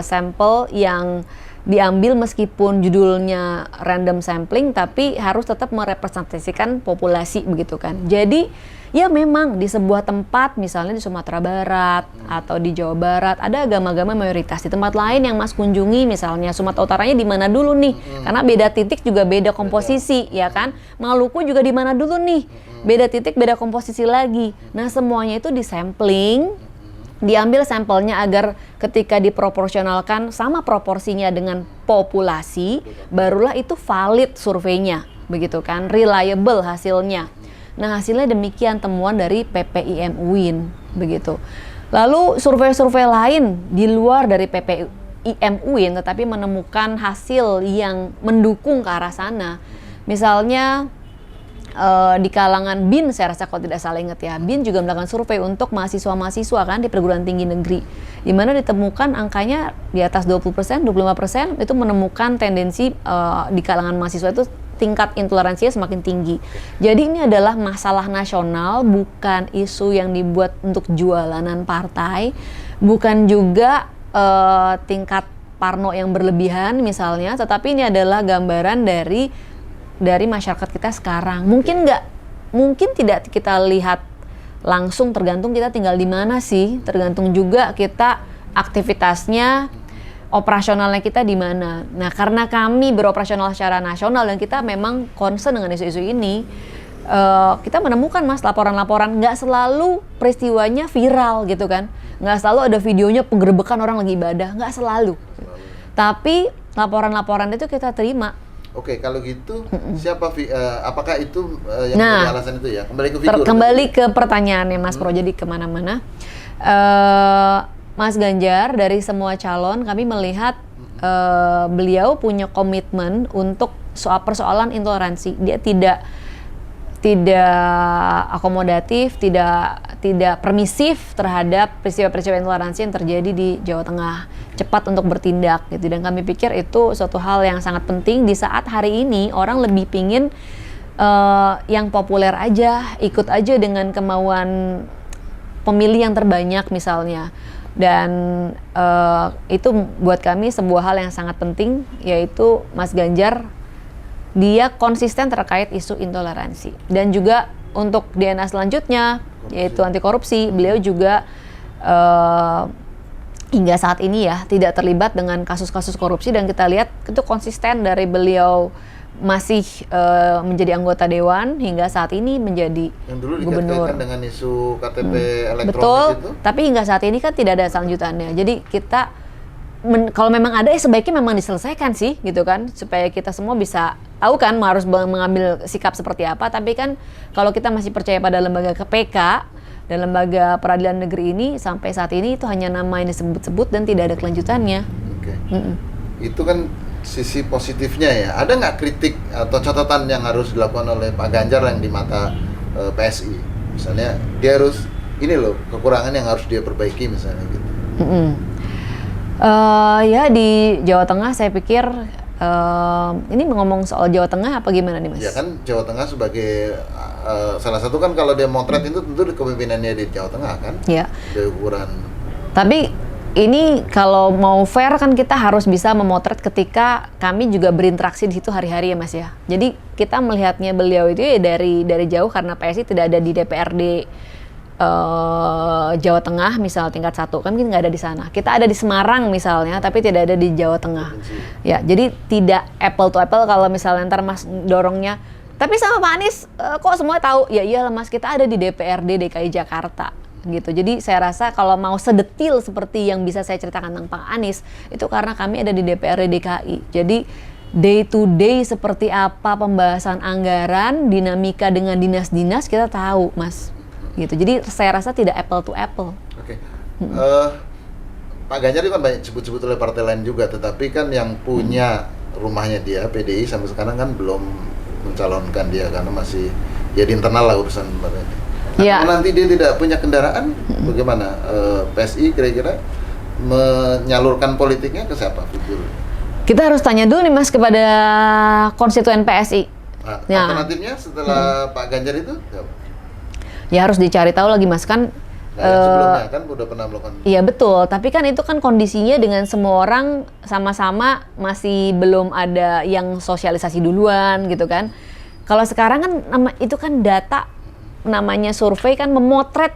sampel yang diambil meskipun judulnya random sampling tapi harus tetap merepresentasikan populasi begitu kan. Jadi ya memang di sebuah tempat misalnya di Sumatera Barat atau di Jawa Barat ada agama-agama mayoritas. Di tempat lain yang Mas kunjungi misalnya Sumatera Utaranya di mana dulu nih? Karena beda titik juga beda komposisi ya kan. Maluku juga di mana dulu nih? Beda titik beda komposisi lagi. Nah semuanya itu disampling, diambil sampelnya agar ketika diproporsionalkan sama proporsinya dengan populasi, barulah itu valid surveinya, begitu kan, reliable hasilnya. Nah hasilnya demikian temuan dari PPIM UIN, begitu. Lalu survei-survei lain di luar dari PPIM UIN tetapi menemukan hasil yang mendukung ke arah sana. Misalnya di kalangan BIN, saya rasa kalau tidak salah ingat ya, BIN juga melakukan survei untuk mahasiswa-mahasiswa kan di perguruan tinggi negeri, di mana ditemukan angkanya di atas 20%, 25% itu menemukan tendensi di kalangan mahasiswa itu tingkat intoleransinya semakin tinggi. Jadi ini adalah masalah nasional, bukan isu yang dibuat untuk jualanan partai, bukan juga tingkat parno yang berlebihan misalnya, tetapi ini adalah gambaran dari masyarakat kita sekarang. Mungkin tidak kita lihat langsung, tergantung kita tinggal di mana sih, tergantung juga kita aktivitasnya, operasionalnya kita di mana. Nah, karena kami beroperasional secara nasional dan kita memang concern dengan isu-isu ini, kita menemukan Mas laporan-laporan nggak selalu peristiwanya viral gitu kan, nggak selalu ada videonya penggerebekan orang lagi ibadah, nggak selalu. Tapi laporan-laporan itu kita terima. Oke, kalau gitu apakah itu yang menjadi alasan itu ya? Kembali ke figur. Kembali ke pertanyaannya Mas Pro, jadi kemana-mana. Mas Ganjar dari semua calon kami melihat beliau punya komitmen untuk persoalan intoleransi. Dia tidak akomodatif, tidak permisif terhadap peristiwa-peristiwa intoleransi yang terjadi di Jawa Tengah. Cepat untuk bertindak gitu, dan kami pikir itu suatu hal yang sangat penting di saat hari ini orang lebih pingin yang populer aja, ikut aja dengan kemauan pemilih yang terbanyak misalnya. Dan itu buat kami sebuah hal yang sangat penting, yaitu Mas Ganjar dia konsisten terkait isu intoleransi. Dan juga untuk DNA selanjutnya, yaitu anti korupsi, beliau juga hingga saat ini ya tidak terlibat dengan kasus-kasus korupsi, dan kita lihat itu konsisten dari beliau masih menjadi anggota dewan hingga saat ini menjadi Yang dulu gubernur. dikaitkan dengan isu KTP elektronik Betul, itu. tapi hingga saat ini kan tidak ada selanjutannya. Jadi kita kalau memang ada ya sebaiknya memang diselesaikan sih gitu kan, supaya kita semua bisa tahu kan harus mengambil sikap seperti apa. Tapi kan kalau kita masih percaya pada lembaga KPK dan lembaga peradilan negeri ini, sampai saat ini itu hanya nama yang disebut-sebut dan tidak ada kelanjutannya. Oke. Itu kan sisi positifnya ya. Ada nggak kritik atau catatan yang harus dilakukan oleh Pak Ganjar yang di mata PSI? Misalnya dia harus, ini loh kekurangan yang harus dia perbaiki misalnya gitu. Ya di Jawa Tengah saya pikir ini ngomong soal Jawa Tengah apa gimana nih Mas? Ya kan Jawa Tengah sebagai salah satu kan kalau dia motret itu tentu di kepemimpinannya di Jawa Tengah kan. Ya. Ada ukuran. Tapi ini kalau mau fair kan kita harus bisa memotret ketika kami juga berinteraksi di situ hari-hari ya Mas ya. Jadi kita melihatnya beliau itu ya dari jauh, karena PSI tidak ada di DPRD Jawa Tengah misal tingkat 1 kan kita nggak ada di sana. Kita ada di Semarang misalnya, tapi tidak ada di Jawa Tengah. Ya, jadi tidak apple to apple kalau misalnya ntar Mas dorongnya. Tapi sama Pak Anies kok semua tahu? Ya iyalah Mas, kita ada di DPRD DKI Jakarta gitu. Jadi saya rasa kalau mau sedetil seperti yang bisa saya ceritakan tentang Pak Anies, itu karena kami ada di DPRD DKI. Jadi day to day seperti apa pembahasan anggaran, dinamika dengan dinas-dinas kita tahu Mas. Gitu. Jadi saya rasa tidak apple to apple. Oke. Pak Ganjar itu kan banyak disebut-sebut oleh partai lain juga, tetapi kan yang punya rumahnya dia, PDI sampai sekarang kan belum mencalonkan dia karena masih ya di internal lah urusan partai. Ya. Kalau nanti dia tidak punya kendaraan, bagaimana PSI kira-kira menyalurkan politiknya ke siapa figur? Kita harus tanya dulu nih Mas kepada konstituen PSI. Nah, Ya. alternatifnya setelah Pak Ganjar itu? Ya harus dicari tahu lagi Mas kan. Nah, yang sebelumnya kan udah pernah melakukan. Iya betul, tapi kan itu kan kondisinya dengan semua orang sama-sama masih belum ada yang sosialisasi duluan gitu kan. Kalau sekarang kan itu kan data, namanya survei kan memotret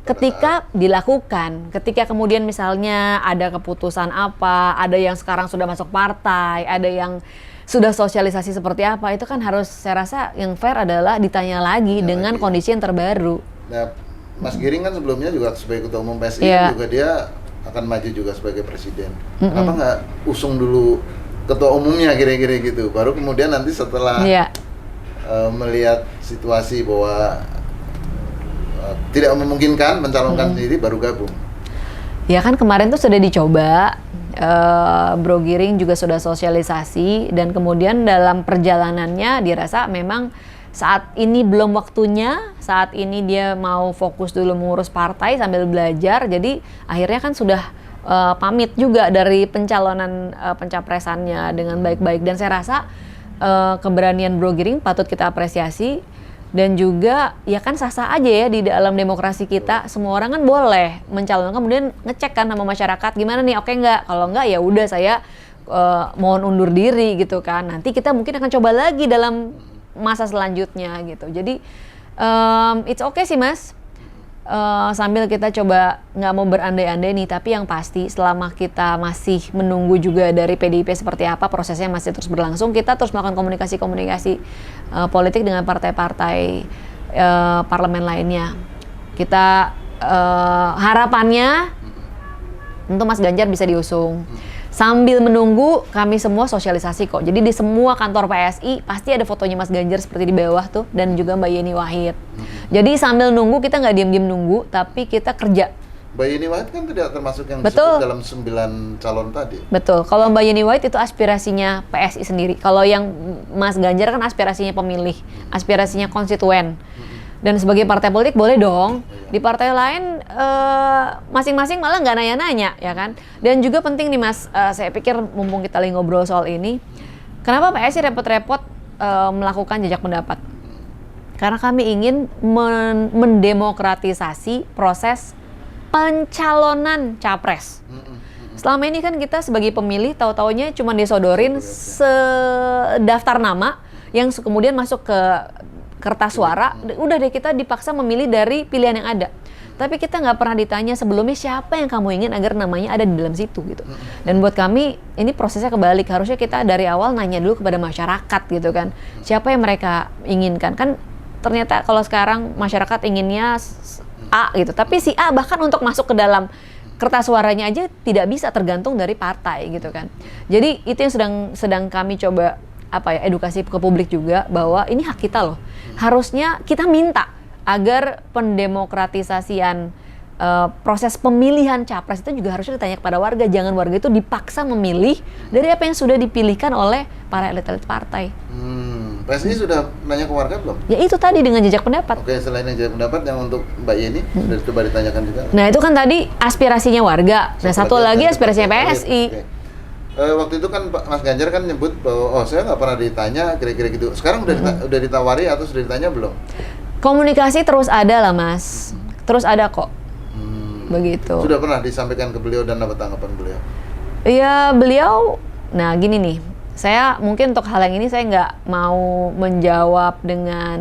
ketika dilakukan, ketika kemudian misalnya ada keputusan apa, ada yang sekarang sudah masuk partai, ada yang sudah sosialisasi seperti apa, itu kan harus saya rasa yang fair adalah ditanya lagi dengan kondisi yang terbaru. Nah, Mas Giring kan sebelumnya juga sebagai ketua umum PSI juga dia akan maju juga sebagai presiden. Kenapa nggak usung dulu ketua umumnya kira-kira gitu, baru kemudian nanti setelah melihat situasi bahwa tidak memungkinkan mencalonkan sendiri baru gabung. Ya kan kemarin tuh sudah dicoba, Bro Giring juga sudah sosialisasi, dan kemudian dalam perjalanannya dirasa memang saat ini belum waktunya, saat ini dia mau fokus dulu mengurus partai sambil belajar, jadi akhirnya kan sudah pamit juga dari pencalonan pencapresannya dengan baik-baik, dan saya rasa keberanian Bro Giring patut kita apresiasi. Dan juga ya kan sah-sah aja ya di dalam demokrasi kita, semua orang kan boleh mencalonkan, kemudian ngecek kan sama masyarakat gimana nih, oke nggak, kalau nggak ya udah saya mohon undur diri gitu kan, nanti kita mungkin akan coba lagi dalam masa selanjutnya gitu. Jadi it's okay sih Mas, sambil kita coba nggak mau berandai-andai nih, tapi yang pasti selama kita masih menunggu juga dari PDIP seperti apa, prosesnya masih terus berlangsung, kita terus melakukan komunikasi politik dengan partai-partai parlemen lainnya. Kita harapannya tentu Mas Ganjar bisa diusung. Sambil menunggu kami semua sosialisasi kok. Jadi di semua kantor PSI pasti ada fotonya Mas Ganjar seperti di bawah tuh, dan juga Mbak Yeni Wahid. Jadi sambil nunggu kita nggak diam-diam nunggu, tapi kita kerja. Mbak Yeni Wahid kan tidak termasuk yang Betul. disebut dalam 9 calon tadi. Betul. Kalau Mbak Yeni Wahid itu aspirasinya PSI sendiri. Kalau yang Mas Ganjar kan aspirasinya pemilih, aspirasinya konstituen. Dan sebagai partai politik boleh dong. Di partai lain masing-masing malah nggak nanya-nanya, ya kan? Dan juga penting nih Mas, saya pikir mumpung kita lagi ngobrol soal ini, kenapa PSI repot-repot melakukan jajak pendapat? Karena kami ingin mendemokratisasi proses pencalonan capres. Selama ini kan kita sebagai pemilih tahu-taunya cuma disodorin sedaftar nama yang kemudian masuk ke kertas suara, udah deh kita dipaksa memilih dari pilihan yang ada. Tapi kita nggak pernah ditanya sebelumnya siapa yang kamu ingin agar namanya ada di dalam situ gitu. Dan buat kami ini prosesnya kebalik, harusnya kita dari awal nanya dulu kepada masyarakat gitu kan, siapa yang mereka inginkan. Kan ternyata kalau sekarang masyarakat inginnya A gitu, tapi si A bahkan untuk masuk ke dalam kertas suaranya aja tidak bisa, tergantung dari partai gitu kan. Jadi itu yang sedang kami coba edukasi ke publik juga, bahwa ini hak kita loh. Harusnya kita minta agar pendemokratisasian proses pemilihan capres itu juga harusnya ditanya kepada warga. Jangan warga itu dipaksa memilih dari apa yang sudah dipilihkan oleh para elit-elit partai. PSI sudah nanya ke warga belum? Ya itu tadi dengan jejak pendapat. Oke, selain jejak pendapat, yang untuk Mbak Yeni sudah coba ditanyakan juga. Nah itu kan tadi aspirasinya warga. Nah satu lagi aspirasinya PSI. Oke. Waktu itu kan Mas Ganjar kan nyebut bahwa saya nggak pernah ditanya kira-kira gitu. Sekarang udah ditawari atau sudah ditanya belum? Komunikasi terus ada lah Mas, terus ada kok. Begitu. Sudah pernah disampaikan ke beliau dan apa tanggapan beliau? Iya beliau, nah gini nih, saya mungkin untuk hal yang ini saya nggak mau menjawab dengan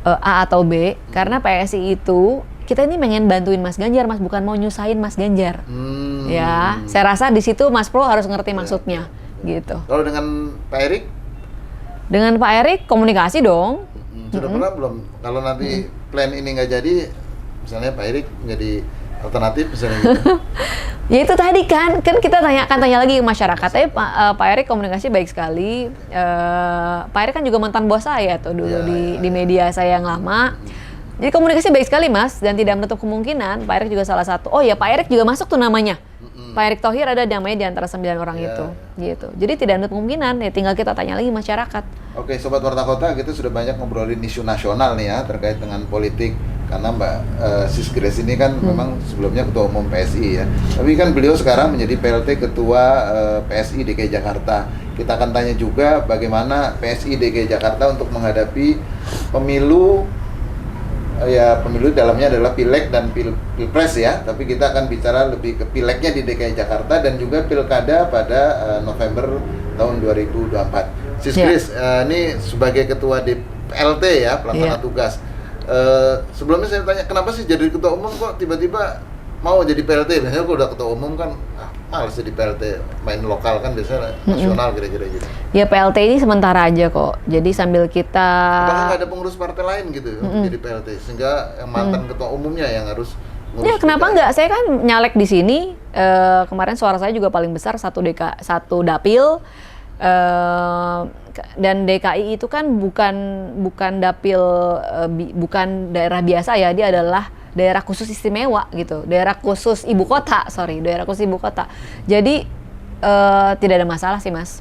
A atau B, karena PSI itu kita ini pengen bantuin Mas Ganjar, Mas, bukan mau nyusahin Mas Ganjar. Ya, saya rasa di situ Mas Pro harus ngerti maksudnya, gitu. Kalau dengan Pak Erik? Dengan Pak Erik komunikasi dong. Sudah pernah belum? Kalau nanti plan ini nggak jadi, misalnya Pak Erik menjadi alternatif misalnya gitu. Ya itu tadi kan kita tanya lagi ke masyarakat. Tapi Pak Erik komunikasi baik sekali. Pak Erik kan juga mantan bos saya tuh dulu di media saya yang lama. Jadi komunikasi baik sekali Mas, dan tidak menutup kemungkinan Pak Erik juga salah satu. Oh ya, Pak Erik juga masuk tuh namanya. Pak Erick Thohir ada namanya di antara 9 orang itu, gitu. Jadi tidak menutup kemungkinan, ya tinggal kita tanya lagi masyarakat. Oke, Sobat Warta Kota, kita sudah banyak ngobrolin isu nasional nih ya, terkait dengan politik. Karena Mbak Sis Grace ini kan memang sebelumnya Ketua Umum PSI ya. Tapi kan beliau sekarang menjadi PLT Ketua PSI DKI Jakarta. Kita akan tanya juga bagaimana PSI DKI Jakarta untuk menghadapi pemilu. Ya, pemilu dalamnya adalah pileg dan pilpres ya, tapi kita akan bicara lebih ke pilegnya di DKI Jakarta dan juga pilkada pada November tahun 2024. Sis Grace, ini sebagai ketua PLT ya, pelaksana tugas. Sebelumnya saya tanya, kenapa sih jadi ketua umum kok tiba-tiba mau jadi PLT? Biasanya kalau udah ketua umum kan males jadi PLT, main lokal kan biasanya nasional kira-kira gitu. Ya PLT ini sementara aja kok. Jadi sambil kita... Apakah nggak ada pengurus partai lain gitu untuk jadi PLT? Sehingga yang mantan ketua umumnya yang harus ngurus. Ya kenapa nggak? Saya kan nyalek di sini. Kemarin suara saya juga paling besar, satu dapil. Dan DKI itu kan bukan dapil, bukan daerah biasa ya. Dia adalah daerah khusus istimewa gitu, daerah khusus ibu kota. Jadi tidak ada masalah sih Mas.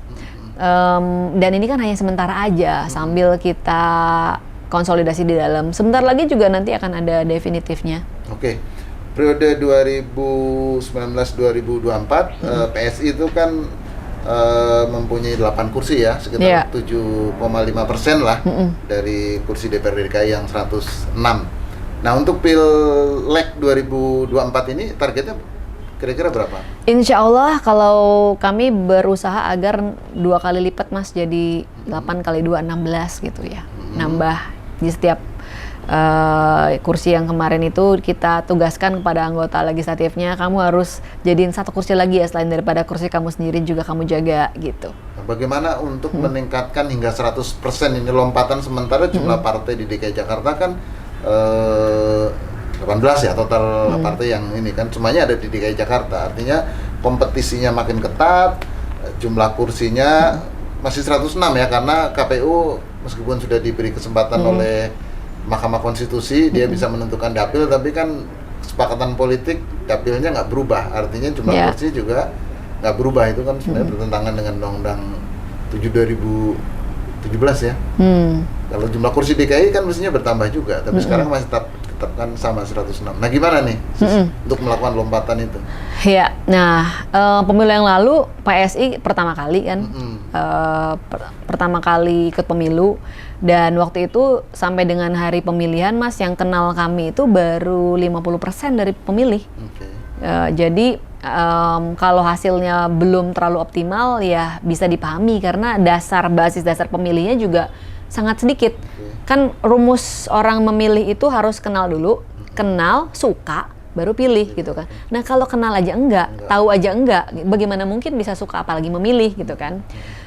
Dan ini kan hanya sementara aja sambil kita konsolidasi di dalam. Sebentar lagi juga nanti akan ada definitifnya. Oke. Periode 2019-2024 PSI itu kan mempunyai 8 kursi ya, sekitar 7,5% lah dari kursi DPRD DKI yang 106. Nah, untuk Pileg 2024 ini targetnya kira-kira berapa? Insya Allah kalau kami berusaha agar 2 kali lipat Mas, jadi 8 kali 2, 16 gitu ya. Nambah di setiap kursi yang kemarin itu kita tugaskan kepada anggota legislatifnya, kamu harus jadiin 1 kursi lagi ya, selain daripada kursi kamu sendiri juga kamu jaga gitu. Bagaimana untuk meningkatkan hingga 100% ini lompatan, sementara jumlah partai di DKI Jakarta kan 18 ya total partai yang ini kan semuanya ada di DKI Jakarta, artinya kompetisinya makin ketat, jumlah kursinya masih 106 ya, karena KPU meskipun sudah diberi kesempatan oleh Mahkamah Konstitusi dia bisa menentukan dapil, tapi kan kesepakatan politik dapilnya nggak berubah, artinya jumlah kursi juga nggak berubah. Itu kan sebenarnya bertentangan dengan Undang-Undang 7 2017 ya. Kalau jumlah kursi DKI kan mestinya bertambah juga, tapi sekarang masih tetap ditetapkan sama 106. Nah gimana nih untuk melakukan lompatan itu? Ya, nah pemilu yang lalu PSI pertama kali kan, pertama kali ikut pemilu, dan waktu itu sampai dengan hari pemilihan Mas, yang kenal kami itu baru 50% dari pemilih. Oke. Jadi kalau hasilnya belum terlalu optimal ya bisa dipahami karena basis dasar pemilihnya juga sangat sedikit. Kan rumus orang memilih itu harus kenal dulu, kenal, suka, baru pilih gitu kan. Nah kalau kenal aja enggak, tahu aja enggak, bagaimana mungkin bisa suka apalagi memilih gitu kan.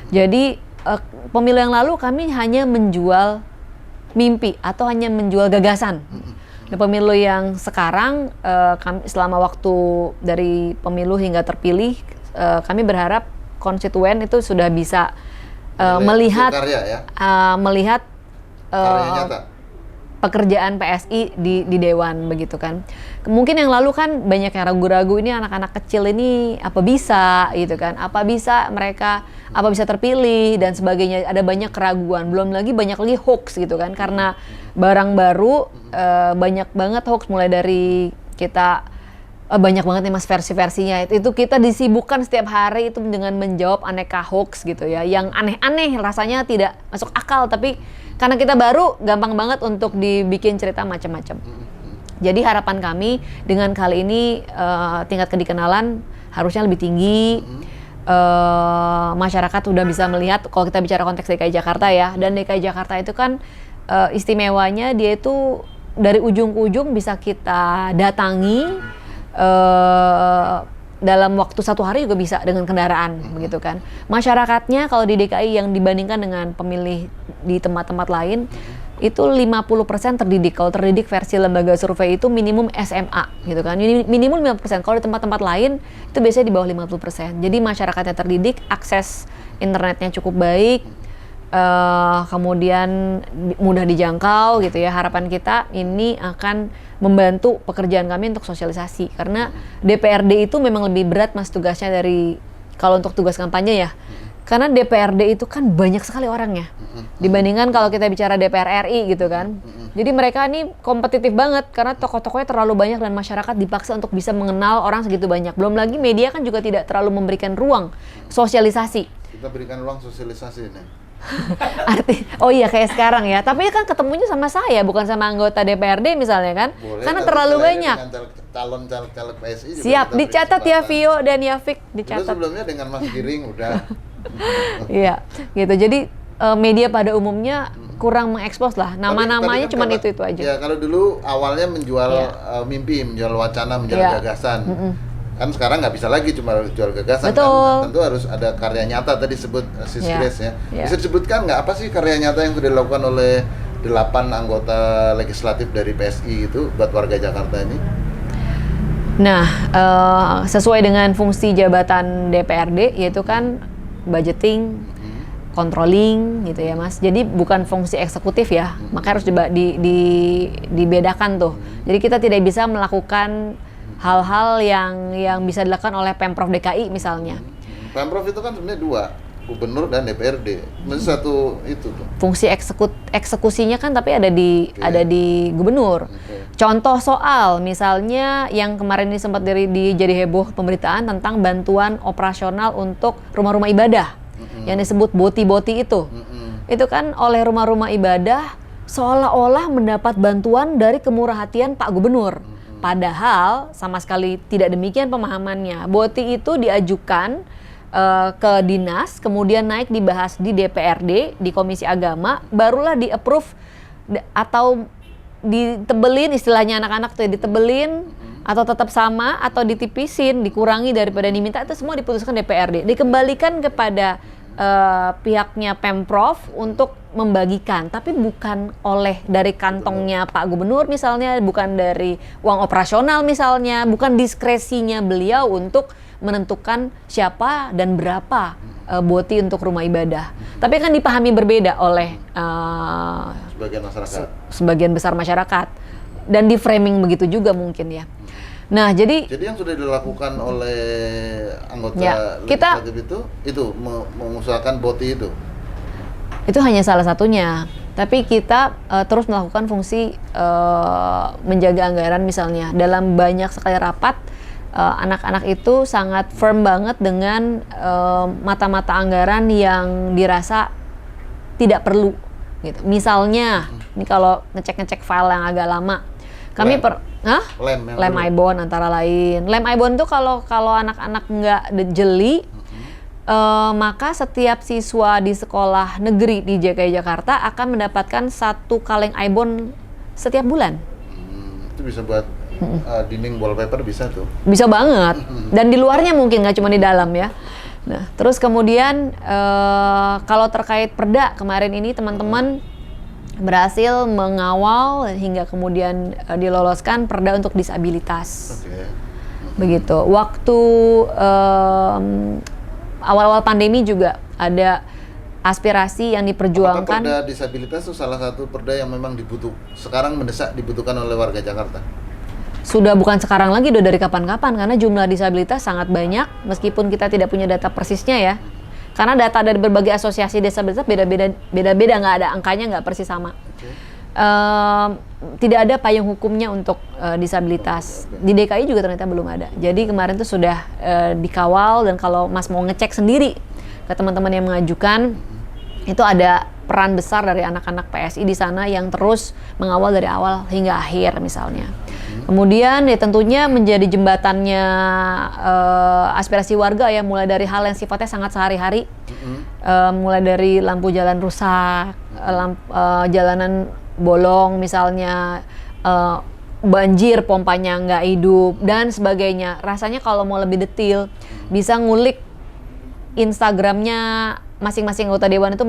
Jadi pemilu yang lalu kami hanya menjual mimpi atau hanya menjual gagasan. Nah, pemilu yang sekarang kami selama waktu dari pemilu hingga terpilih, kami berharap konstituen itu sudah bisa melihat karya, ya? Melihat Karya nyata. pekerjaan PSI di Dewan begitu kan. Mungkin yang lalu kan banyak yang ragu-ragu, ini anak-anak kecil ini apa bisa gitu kan, apa bisa terpilih dan sebagainya, ada banyak keraguan, belum lagi banyak lagi hoax gitu kan, karena barang baru banyak banget hoax, mulai dari kita banyak banget nih Mas versi-versinya, itu kita disibukkan setiap hari itu dengan menjawab aneka hoax gitu ya, yang aneh-aneh rasanya tidak masuk akal, tapi karena kita baru gampang banget untuk dibikin cerita macam-macam. Jadi harapan kami dengan kali ini tingkat kedikenalan harusnya lebih tinggi, masyarakat sudah bisa melihat, kalau kita bicara konteks DKI Jakarta ya, dan DKI Jakarta itu kan istimewanya dia itu dari ujung ke ujung bisa kita datangi dalam waktu 1 hari juga bisa dengan kendaraan begitu kan. Masyarakatnya kalau di DKI yang dibandingkan dengan pemilih di tempat-tempat lain itu 50% terdidik. Kalau terdidik versi lembaga survei itu minimum SMA gitu kan. Minimum 50%. Kalau di tempat-tempat lain itu biasanya di bawah 50%. Jadi masyarakatnya terdidik, akses internetnya cukup baik, kemudian mudah dijangkau gitu ya. Harapan kita ini akan membantu pekerjaan kami untuk sosialisasi, karena DPRD itu memang lebih berat Mas tugasnya dari kalau untuk tugas kampanye ya, karena DPRD itu kan banyak sekali orangnya dibandingkan kalau kita bicara DPR RI gitu kan. Jadi mereka ini kompetitif banget karena tokoh-tokohnya terlalu banyak dan masyarakat dipaksa untuk bisa mengenal orang segitu banyak. Belum lagi media kan juga tidak terlalu memberikan ruang sosialisasi. Kita berikan ruang sosialisasi nih. Oh iya kayak sekarang ya, tapi kan ketemunya sama saya bukan sama anggota DPRD misalnya kan. Boleh, karena terlalu banyak. Calon caleg PSI juga siap dicatat ya Vio dan Yafik, Dulu dicatat. sebelumnya dengan Mas Giring udah. Iya gitu, jadi media pada umumnya kurang mengekspos lah, nama-namanya kan cuma kalau- itu aja. Ya kalau dulu awalnya menjual Iya. mimpi, menjual wacana, menjual Iya. gagasan. Kan sekarang nggak bisa lagi cuma jual gagasan. Betul. Kan tentu harus ada karya nyata, tadi sebut Sis Iya. Grace ya. Iya. Bisa disebutkan nggak apa sih karya nyata yang sudah dilakukan oleh 8 anggota legislatif dari PSI itu buat warga Jakarta ini? Nah, sesuai dengan fungsi jabatan DPRD yaitu kan budgeting, controlling gitu ya Mas. Jadi bukan fungsi eksekutif ya, maka harus dibedakan tuh. Jadi kita tidak bisa melakukan hal-hal yang bisa dilakukan oleh Pemprov DKI misalnya. Pemprov itu kan sebenarnya 2, gubernur dan DPRD. Mesti satu itu tuh. Fungsi eksekusinya kan tapi ada di gubernur. Oke. Contoh soal misalnya yang kemarin ini sempat jadi heboh pemberitaan tentang bantuan operasional untuk rumah-rumah ibadah yang disebut boti-boti itu. Itu kan oleh rumah-rumah ibadah seolah-olah mendapat bantuan dari kemurahhatian Pak Gubernur. Padahal sama sekali tidak demikian pemahamannya. Boti itu diajukan ke dinas, kemudian naik dibahas di DPRD, di Komisi Agama, barulah di-approve atau ditebelin, istilahnya anak-anak tuh ditebelin atau tetap sama atau ditipisin, dikurangi daripada diminta, itu semua diputuskan DPRD. Dikembalikan kepada pihaknya Pemprov untuk membagikan, tapi bukan dari kantongnya Pak Gubernur misalnya, bukan dari uang operasional misalnya, bukan diskresinya beliau untuk menentukan siapa dan berapa boti untuk rumah ibadah. Tapi kan dipahami berbeda oleh Sebagian masyarakat. sebagian besar masyarakat dan di framing begitu juga mungkin ya. Nah, jadi yang sudah dilakukan oleh anggota Ya, kita- legislatif itu mengusahakan boti itu. itu hanya salah satunya. Tapi kita terus melakukan fungsi menjaga anggaran misalnya. Dalam banyak sekali rapat, anak-anak itu sangat firm banget dengan mata-mata anggaran yang dirasa tidak perlu. Gitu. Misalnya, ini kalau ngecek-ngecek file yang agak lama, kami lem ibon antara lain. Lem ibon tuh kalau anak-anak nggak jeli, maka setiap siswa di sekolah negeri di DKI Jakarta akan mendapatkan 1 kaleng ibon setiap bulan. Itu bisa buat dinding wallpaper bisa tuh. Bisa banget. Dan di luarnya mungkin, nggak cuma di dalam ya. Nah, terus kemudian kalau terkait perda kemarin ini teman-teman berhasil mengawal hingga kemudian diloloskan perda untuk disabilitas. Begitu. Waktu awal-awal pandemi juga ada aspirasi yang diperjuangkan. Apakah perda disabilitas itu salah satu perda yang memang sekarang dibutuhkan oleh warga Jakarta? Sudah bukan sekarang lagi, udah dari kapan-kapan, karena jumlah disabilitas sangat banyak meskipun kita tidak punya data persisnya ya. Karena data dari berbagai asosiasi disabilitas beda-beda, nggak ada angkanya, nggak persis sama. Tidak ada payung hukumnya untuk disabilitas. Di DKI juga ternyata belum ada. Jadi kemarin tuh sudah dikawal, dan kalau Mas mau ngecek sendiri ke teman-teman yang mengajukan, itu ada peran besar dari anak-anak PSI di sana yang terus mengawal dari awal hingga akhir misalnya. Kemudian ya tentunya menjadi jembatannya aspirasi warga ya, mulai dari hal yang sifatnya sangat sehari-hari, mulai dari lampu jalan rusak, jalanan bolong misalnya, banjir pompanya nggak hidup dan sebagainya. Rasanya kalau mau lebih detail bisa ngulik Instagramnya masing-masing anggota dewan itu,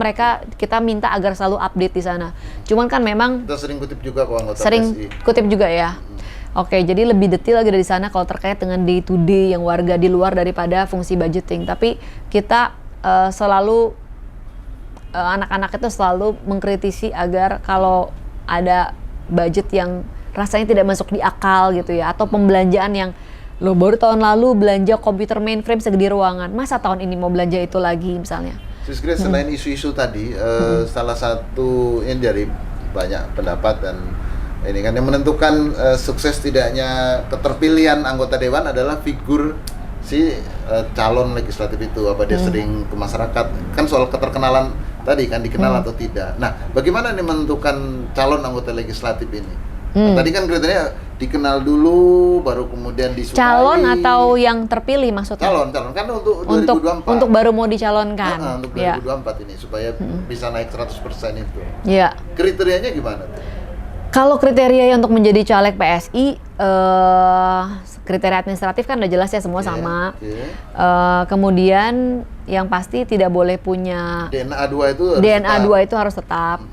kita minta agar selalu update di sana. Cuman kan memang kita sering kutip juga kok anggota PSI. Kutip juga ya. Oke, jadi lebih detail lagi dari sana kalau terkait dengan day to day yang warga di luar daripada fungsi budgeting. Tapi kita selalu anak-anak itu selalu mengkritisi agar kalau ada budget yang rasanya tidak masuk di akal gitu ya, atau pembelanjaan yang lo baru tahun lalu belanja komputer mainframe segede ruangan, masa tahun ini mau belanja itu lagi misalnya. Sis Grace, selain isu-isu tadi, salah satu yang dari banyak pendapat dan ini kan yang menentukan sukses tidaknya keterpilihan anggota dewan adalah figur si calon legislatif itu, apa dia sering ke masyarakat, kan soal keterkenalan tadi kan, dikenal atau tidak. Nah, bagaimana nih menentukan calon anggota legislatif ini? Nah, tadi kan kriteria dikenal dulu, baru kemudian disukai. Calon atau yang terpilih maksudnya? Calon kan untuk 2024. Untuk baru mau dicalonkan. Untuk 2024 ini supaya bisa naik 100% itu. Iya. Kriterianya gimana tuh? Kalau kriteria untuk menjadi caleg PSI, kriteria administratif kan udah jelas ya, semua sama. Kemudian yang pasti tidak boleh punya DNA 2 itu harus tetap.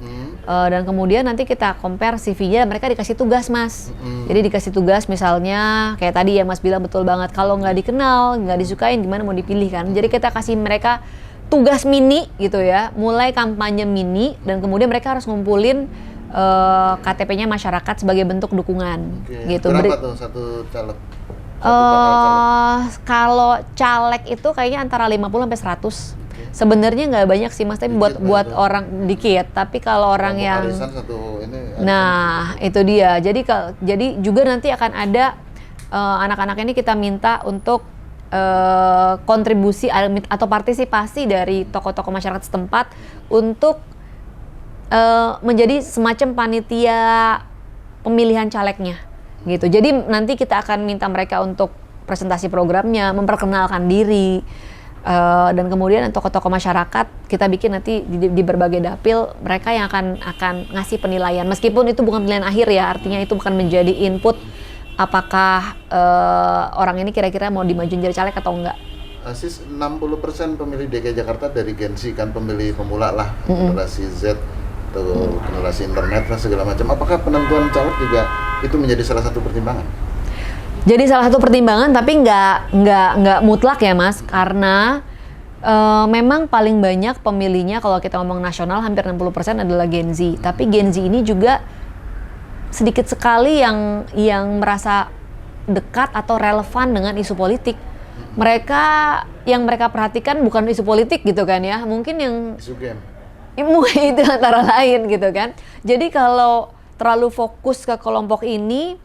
Dan kemudian nanti kita compare CV-nya, mereka dikasih tugas Mas. Jadi dikasih tugas misalnya kayak tadi ya Mas bilang betul banget, kalau nggak dikenal, nggak disukain gimana mau dipilih kan. Jadi kita kasih mereka tugas mini gitu ya, mulai kampanye mini, dan kemudian mereka harus ngumpulin KTP-nya masyarakat sebagai bentuk dukungan. Gitu. Berapa tuh satu caleg? Kalau caleg itu kayaknya antara 50 sampai 100. Sebenarnya nggak banyak sih Mas, tapi buat orang dikit. Tapi kalau orang yang itu dia. Jadi juga nanti akan ada anak-anak ini kita minta untuk kontribusi atau partisipasi dari tokoh-tokoh masyarakat setempat untuk menjadi semacam panitia pemilihan calegnya gitu. Jadi nanti kita akan minta mereka untuk presentasi programnya, memperkenalkan diri, dan kemudian tokoh-tokoh masyarakat kita bikin nanti di berbagai dapil, mereka yang akan ngasih penilaian. Meskipun itu bukan penilaian akhir ya, artinya itu bukan menjadi input apakah orang ini kira-kira mau dimajuin jadi caleg atau enggak. Sis, 60% pemilih DKI Jakarta dari Gen Z kan, pemilih pemula lah, generasi Z atau generasi internet lah segala macam. Apakah penentuan caleg juga itu menjadi salah satu pertimbangan? Jadi salah satu pertimbangan, tapi nggak mutlak ya Mas, karena memang paling banyak pemilihnya kalau kita ngomong nasional hampir 60% adalah Gen Z. Tapi Gen Z ini juga sedikit sekali yang merasa dekat atau relevan dengan isu politik. Yang mereka perhatikan bukan isu politik gitu kan ya, mungkin yang isu game. MUI itu antara lain gitu kan. Jadi kalau terlalu fokus ke kelompok ini,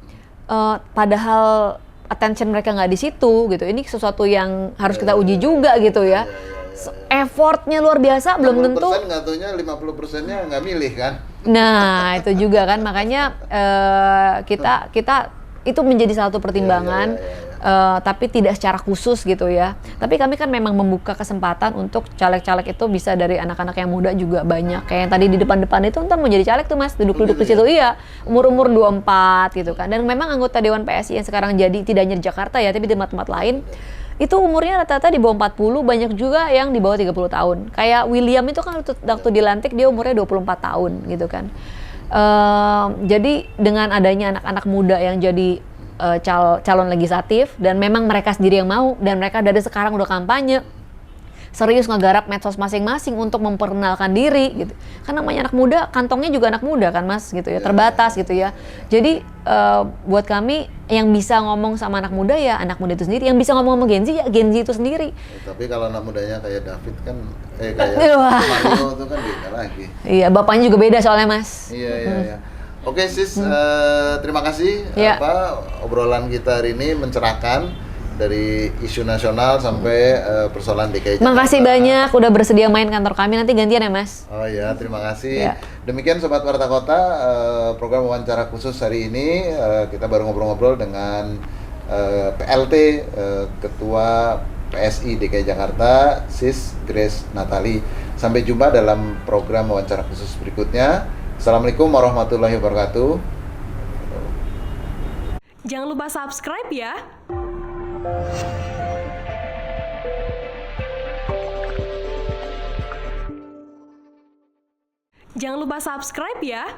padahal attention mereka nggak di situ gitu. Ini sesuatu yang harus kita uji juga gitu ya. Effortnya luar biasa, belum tentu. 60% nggak taunya 50%-nya nggak milih kan? Nah itu juga kan, makanya kita itu menjadi salah satu pertimbangan. Tapi tidak secara khusus gitu ya. Tapi kami kan memang membuka kesempatan untuk caleg-caleg itu bisa dari anak-anak yang muda juga banyak. Kayak yang tadi di depan-depan itu ntar mau jadi caleg tuh Mas, duduk-duduk di situ. Iya, umur-umur 24 gitu kan. Dan memang anggota Dewan PSI yang sekarang jadi tidak hanya di Jakarta ya, tapi di tempat-tempat lain itu umurnya rata-rata di bawah 40, banyak juga yang di bawah 30 tahun. Kayak William itu kan waktu dilantik dia umurnya 24 tahun gitu kan. Jadi dengan adanya anak-anak muda yang jadi calon legislatif, dan memang mereka sendiri yang mau, dan mereka dari sekarang udah kampanye serius ngegarap medsos masing-masing untuk memperkenalkan diri gitu. Kan namanya anak muda, kantongnya juga anak muda kan Mas gitu ya, terbatas gitu ya. Jadi buat kami yang bisa ngomong sama anak muda ya anak muda itu sendiri, yang bisa ngomong sama Gen Z ya Gen Z itu sendiri. Tapi kalau anak mudanya kayak David kan kayak Mario itu kan beda lagi. Iya, bapaknya juga beda soalnya Mas. Iya. Oke Sis, terima kasih obrolan kita hari ini mencerahkan dari isu nasional sampai persoalan DKI Jakarta. Makasih banyak udah bersedia main kantor kami, nanti gantian ya Mas. Oh iya, terima kasih. Demikian Sobat Warta Kota, program wawancara khusus hari ini kita baru ngobrol-ngobrol dengan PLT Ketua PSI DKI Jakarta, Sis Grace Natali. Sampai jumpa dalam program wawancara khusus berikutnya. Assalamualaikum warahmatullahi wabarakatuh. Jangan lupa subscribe ya. Jangan lupa subscribe ya.